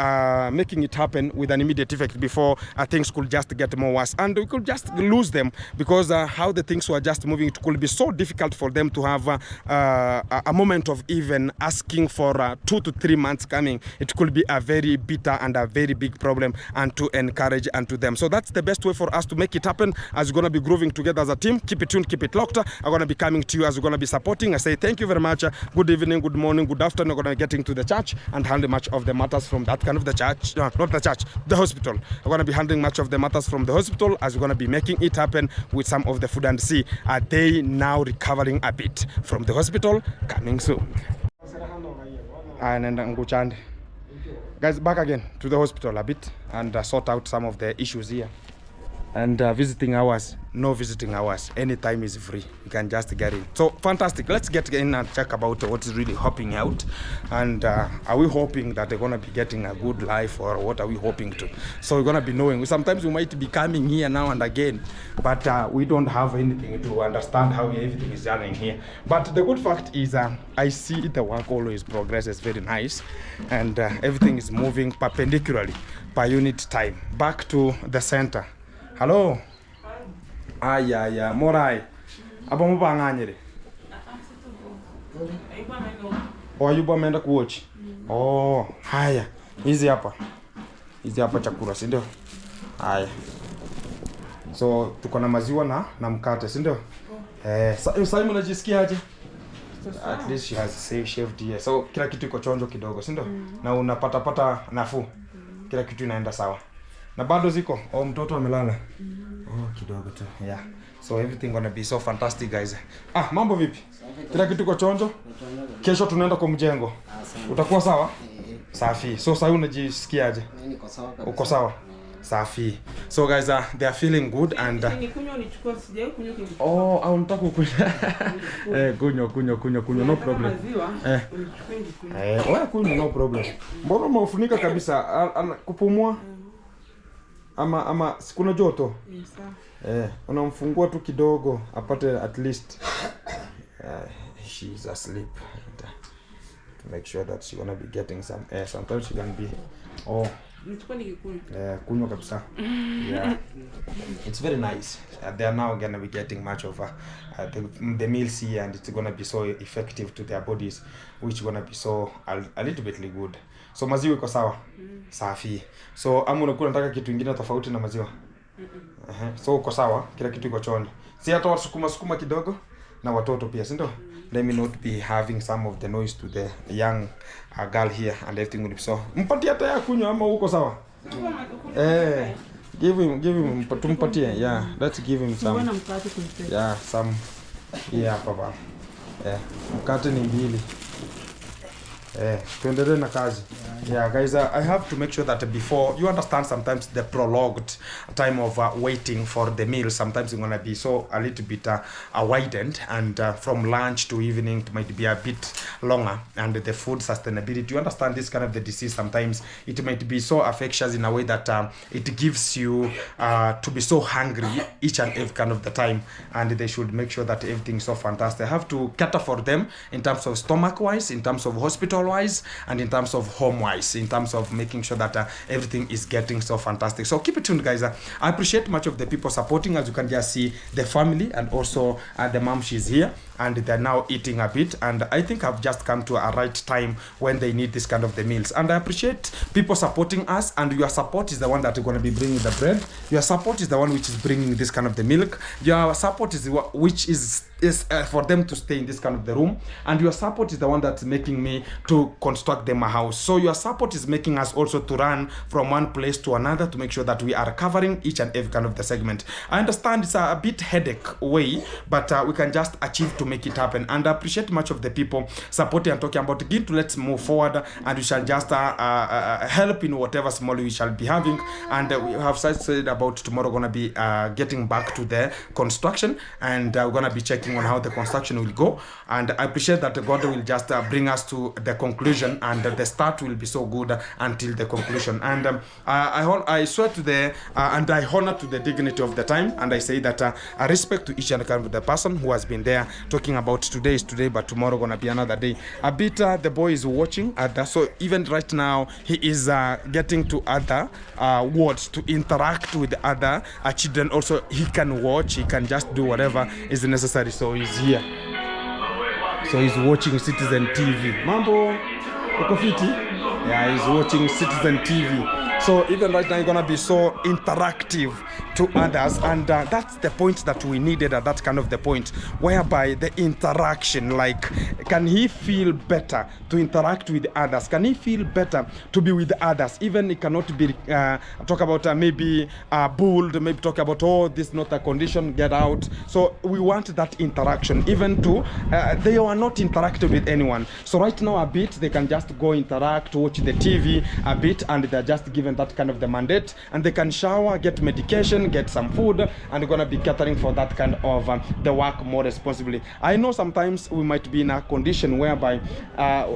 making it happen with an immediate effect before things could just get more worse, and we could just lose them because how the things were just moving, it could be so difficult for them to have a moment of even asking for 2 to 3 months coming. It could be a very bitter and a very big problem, and to encourage and to them. So that's the best way for us to make it happen as we're going to be grooving together as a team. Keep it tuned, keep it locked. I'm going to be coming to you as we're going to be supporting. I say thank you very much. Good evening, good morning, good afternoon. We're going to be getting to the church and handling much of the matters from that kind of the church. No, not the church, the hospital. We're going to be handling much of the matters from the hospital as we're going to be making it happen with some of the food, and see are they now recovering a bit from the hospital, coming soon. Guys, back again to the hospital a bit and sort out some of the issues here. And visiting hours, no visiting hours. Anytime is free. You can just get in. So fantastic. Let's get in and check about what's really helping out. And are we hoping that they're gonna be getting a good life, or what are we hoping to? So we're gonna be knowing. Sometimes we might be coming here now and again, but we don't have anything to understand how everything is running here. But the good fact is I see the work always progresses very nice, and everything is moving perpendicularly per unit time. Back to the center. Hello. Yeah. Morai. Aba mo ba nganyere? Oh, you bameenda kuochi. Oh, haya. Hizi hapa chakula, si ndio? Haya. So tuko na maziwa na mkate, si ndio? Sasa unajisikia aje? At least she has shaved here. So kila kitu iko chonjo kidogo, si ndio? Na unapata nafuu. Kila kitu inaenda sawa. Na bado ziko mtoto amelala. Kidogo tu. Yeah. So everything gonna be so fantastic, guys. Mambo vipi? Kila kitu kwa chonjo? Kesho tunaenda kwa mjengo. Utakuwa sawa? Safi. So sasa unajisikiaje? Niko sawa kabisa. Uko sawa? Safi. So guys, they are feeling good, and unataka kunywa? Kunywa no problem. Kunywa no problem. Mbona umefunika kabisa? Kupumua? Ama kuna joto? Yes, unamfungua tu kidogo apate at least she's asleep, to make sure that she gonna be getting some air. Sometimes she can be Kunywa kabisa. Yeah. It's very nice. They are now going to be getting much of the meals here, and it's going to be so effective to their bodies, which is going to be so a little bit good. So maziwa iko sawa? Safi. So amu unakuwa nataka kitu kingine tofauti na maziwa? So uko sawa? Kila kitu iko chonjo. Si hata wasukuma kidogo na watoto pia, si ndio? Let me not be having some of the noise to the young girl here and everything will be so. Mpatie hata ya kunywa ama uko sawa? Give him tumpatie. Yeah, let's give him some. Yeah, some. Yeah, papa. Mkate ni mbili. Tuendelee na kazi. Yeah, guys, I have to make sure that before, you understand sometimes the prolonged time of waiting for the meal, sometimes it's going to be so a little bit widened, and from lunch to evening it might be a bit longer, and the food sustainability, you understand this kind of the disease, sometimes it might be so infectious in a way that it gives you to be so hungry each and every kind of the time, and they should make sure that everything is so fantastic. I have to cater for them in terms of stomach wise, in terms of hospital wise, and in terms of home wise, in terms of making sure that everything is getting so fantastic. So keep it tuned, guys. I appreciate much of the people supporting. As you can just see, the family and also the mom, she's here, and they're now eating a bit, and I think I've just come to a right time when they need this kind of the meals. And I appreciate people supporting us, and your support is the one that is going to be bringing the bread. Your support is the one which is bringing this kind of the milk. Your support is which is for them to stay in this kind of the room, and your support is the one that's making me to construct them a house. So your support is making us also to run from one place to another to make sure that we are covering each and every kind of the segment. I understand it's a bit headache way, but we can just achieve to make it happen, and I appreciate much of the people supporting and talking about again to let's move forward, and we shall just help in whatever small we shall be having. And we have said about tomorrow gonna be getting back to the construction, and we're gonna be checking on how the construction will go, and I appreciate that God will just bring us to the conclusion, and the start will be so good until the conclusion. And I swear to the and I honor to the dignity of the time, and I say that I respect to each and every the person who has been there talking about today is today, but tomorrow gonna be another day. A bit the boy is watching so even right now he is getting to other wards to interact with other children. Also he can watch, he can just do whatever is necessary. So he's here, so he's watching Citizen TV. Mambo uko fiti? Yeah, he's watching Citizen TV. So even right now you're gonna be so interactive to others, and that's the point that we needed at that kind of the point, whereby the interaction, like, can he feel better to interact with others? Can he feel better to be with others? Even it cannot be talk about maybe bullied, maybe talk about, oh, this is not a condition, get out. So we want that interaction, even to they are not interacting with anyone. So right now a bit they can just go interact, watch the TV a bit, and they're just given that kind of the mandate, and they can shower, get medication, get some food, and they're gonna be catering for that kind of the work more responsibly. I know sometimes we might be in a condition whereby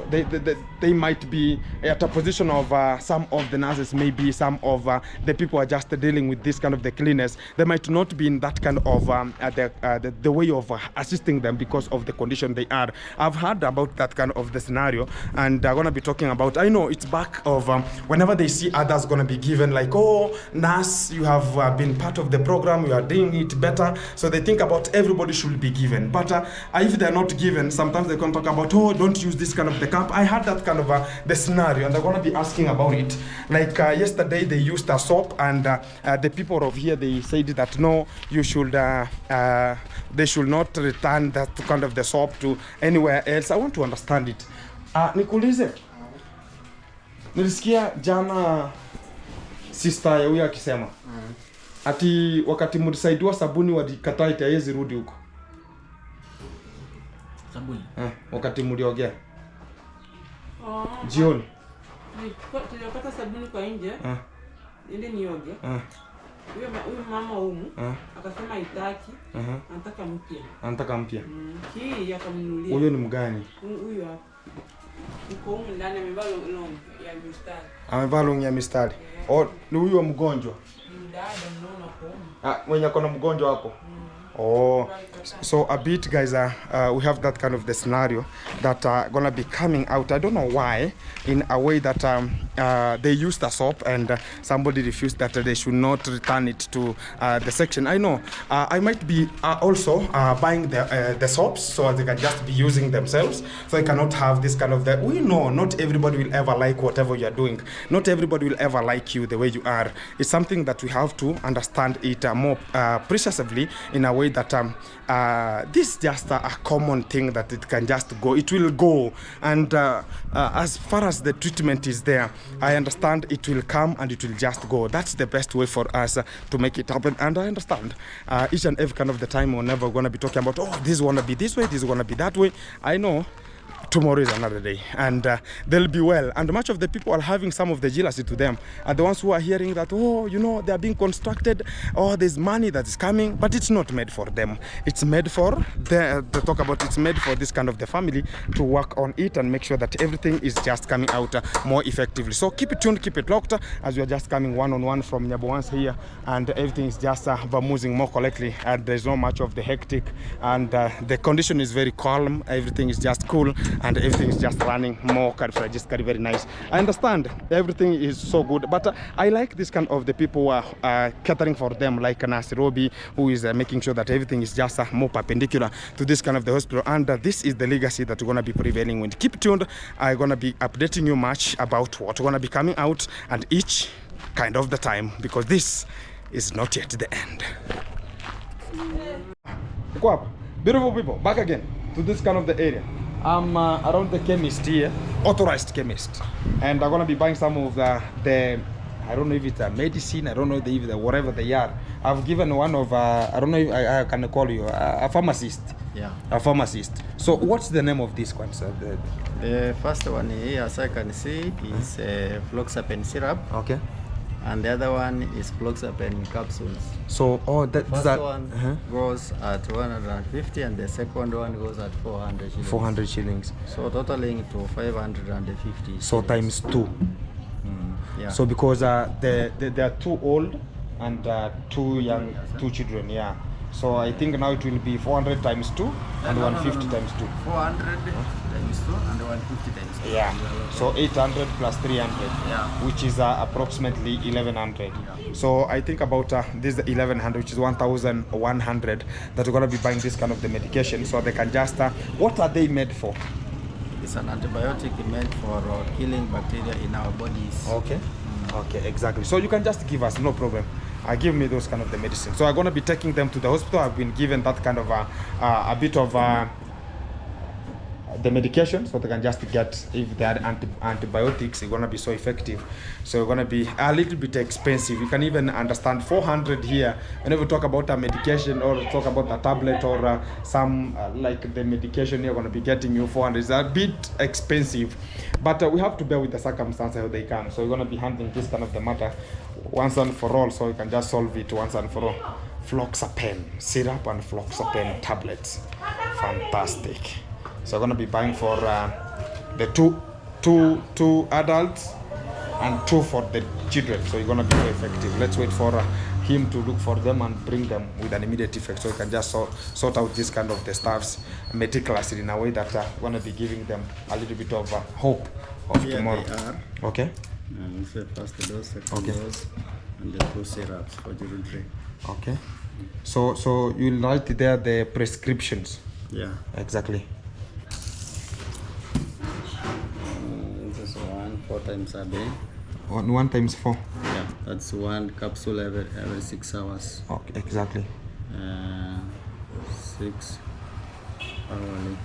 they might be at a position of some of the nurses, maybe some of the people are just dealing with this kind of the cleaners. They might not be in that kind of the way of assisting them because of the condition they are. I've heard about that kind of the scenario, and they're gonna be talking about, I know it's back of whenever they see others gonna be given, like, oh, nurse, you have been part of the program, you are doing it better, so they think about everybody should be given. But if they're not given, sometimes they can talk about, oh, don't use this kind of the cup. I had that kind of the scenario, and they're gonna be asking about it. Like yesterday they used a soap, and the people of here, they said that no, you should they should not return that kind of the soap to anywhere else. I want to understand it. Nikuulize, nilisikia jana sister ya huyu akisema ati wakati mlisaidiwa sabuni walikataa itawezi rudi huko. Sabuni? Wakati mliogea. Jioni. Tulipata sabuni kwa nje. Ndio nioge. Huyo mama humu akasema itaki, anataka mpya. Anataka mpya. Hii yakamnunulia. Huyo ni mgani? Huyo hapa. Uko humu ndani amevaa long ya mistari. Amevaa long ya mistari. Oh, ni huyo mgonjwa. Dada mnaona kwa humu. Mwenye akona mgonjwa hapo. Oh, so a bit, guys. We have that kind of the scenario that are gonna be coming out. I don't know why, in a way that they used the soap and somebody refused that they should not return it to the section. I know. I might be also buying the soaps so they can just be using themselves. So I cannot have this kind of the. We know not everybody will ever like whatever you are doing. Not everybody will ever like you the way you are. It's something that we have to understand it more precisely in a way that this is just a common thing that it can just go. It will go, and as far as the treatment is there, I understand it will come and it will just go. That's the best way for us to make it happen. And I understand each and every kind of the time we're never going to be talking about, oh, this is going to be this way, this is going to be that way. I know tomorrow is another day, and they'll be well. And much of the people are having some of the jealousy to them are the ones who are hearing that, oh, you know, they are being constructed, oh, there's money that is coming, but it's not made for them. It's made for it's made for this kind of the family to work on it and make sure that everything is just coming out more effectively. So keep it tuned, keep it locked, as we are just coming one-on-one from Nyaboans here, and everything is just moving more correctly, and there's not much of the hectic, and the condition is very calm, everything is just cool, and everything is just running more just very nice. I understand everything is so good, but I like this kind of the people who are catering for them, like Nasirobi, who is making sure that everything is just more perpendicular to this kind of the hospital. And this is the legacy that we're going to be prevailing with. Keep tuned. I'm going to be updating you much about what's going to be coming out and each kind of the time, because this is not yet the end. Beautiful people, back again to this kind of the area. I'm around the chemist here, authorized chemist, and I'm gonna be buying some of the I don't know if it's a medicine, I don't know if the whatever they are. I've given one of I don't know if I can call you a pharmacist. Yeah. A pharmacist. So what's the name of this one, sir? The first one here, as I can see, is floxapen syrup. Okay. And the other one is floxapen capsules. So that first one goes at 150 and the second one goes at 400 shillings. 400 shillings. So totaling to 550. So times 2. Yeah. So because they are 2 old and 2 young, 2 children, yeah. So I think now it will be 400 times 2 and 150 times 2. 400 times 2 and 150 times 2. Yeah. So 800 plus 300, yeah, which is approximately 1100. Yeah. So I think about this 1100, which is 1100, that we're going to be buying this kind of the medication, so they can just what are they made for? It's an antibiotic made for killing bacteria in our bodies. Okay. Okay, exactly. So you can just give us, no problem. Give me those kind of the medicine. So I'm going to be taking them to the hospital. I've been given that kind of a bit of the medication, so they can just get, if they are antibiotics, it's going to be so effective. So it's going to be a little bit expensive. You can even understand 400 here. Whenever we talk about a medication or talk about a tablet or some like the medication you're going to be getting, you 400 is a bit expensive. But we have to bear with the circumstances how they come. So we're going to be handling this kind of the matter once and for all, so you can just solve it once and for all. Floxapen syrup and floxapen tablets. Fantastic. So I'm going to be buying for the two adults and 2 for the children. So you're going to be very effective. Let's wait for him to look for them and bring them with an immediate effect, so you can just sort out this kind of the stuffs meticulously in a way that we're going to be giving them a little bit of hope of tomorrow. They are. Okay. And so first dose, second dose, and the 2 syrups for children. Okay. So you'll write there the prescriptions. Yeah. Exactly. This one 4 times a day. 1 times 4. Yeah, that's 1 capsule every 6 hours. Okay, exactly. 6 hourly.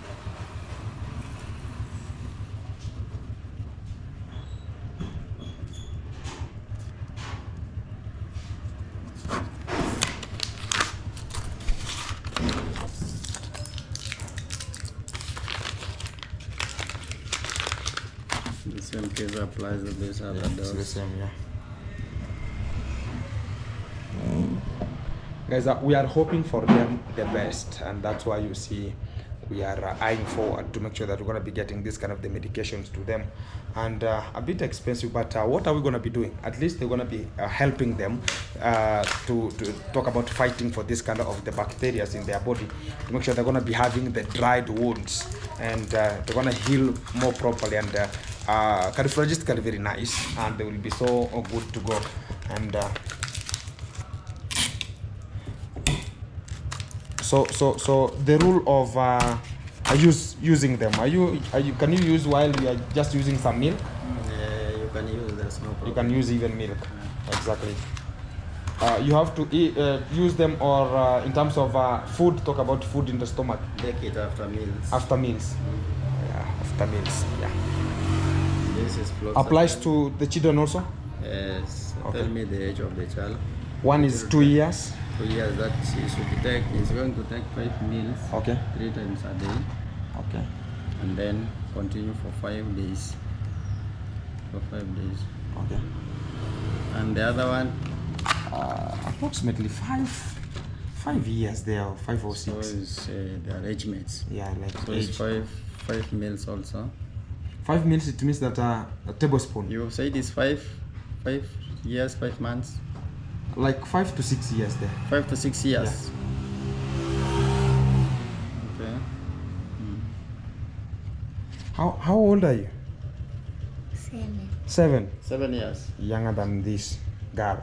The same case applies to this other It's the dose. same, yeah. Guys, we are hoping for them the best, and that's why you see we are eyeing forward to make sure that we're going to be getting this kind of the medications to them, and a bit expensive, but what are we going to be doing? At least they're going to be helping them to talk about fighting for this kind of the bacteria in their body, to make sure they're going to be having the dried wounds, and they're going to heal more properly, and cardiologically very nice, and they will be so good to go. And so the rule of using them, can you use while you are just using some milk? Yeah, you can use, there's no problem. You can use even milk. Exactly. You have to use them, or in terms of food, talk about food in the stomach. Take it after meals. After meals. Yeah, after meals. Yeah. This is Applies to the children also? Yes. Okay. Tell me the age of the child. One is 2 years. 2 years that he should take. He's going to take 5 meals. Okay. 3 times a day. Okay. And then continue for 5 days. For 5 days. Okay. And the other one, Approximately 5 years there, or 5 or 6. so is their age mates. Yeah, like So age. it's 5 meals also. 5 meals, it means that a tablespoon. You said it's 5 years, 5 months, Like 5 to 6 years there. 5 to 6 years. Okay. How old are you? 7. 7. 7 years. Younger than this girl.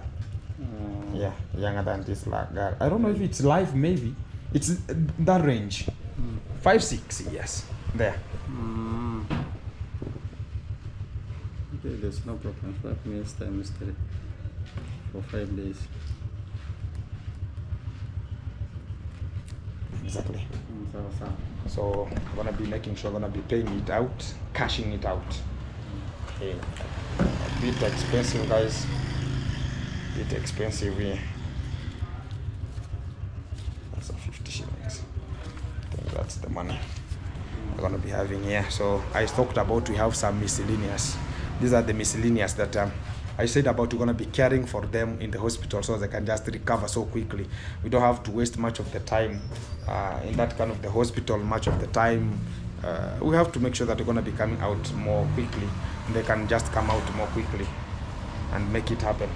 Yeah, younger than this girl. I don't know if it's live, maybe. It's that range. 5, 6 years there. Okay, there's no problem. 5 meals times 3 for 5 days. Exactly. So. So I'm gonna be making sure, gonna be paying it out, cashing it out. Okay. A bit expensive, guys. Bit expensive here. That's a 50 shillings. I think that's the money we're gonna be having here. So I talked about we have some miscellaneous. These are the miscellaneous that I said about we're gonna be caring for them in the hospital so they can just recover so quickly. We don't have to waste much of the time in that kind of the hospital. Much of the time, we have to make sure that they're gonna be coming out more quickly. And they can just come out more quickly and make it happen.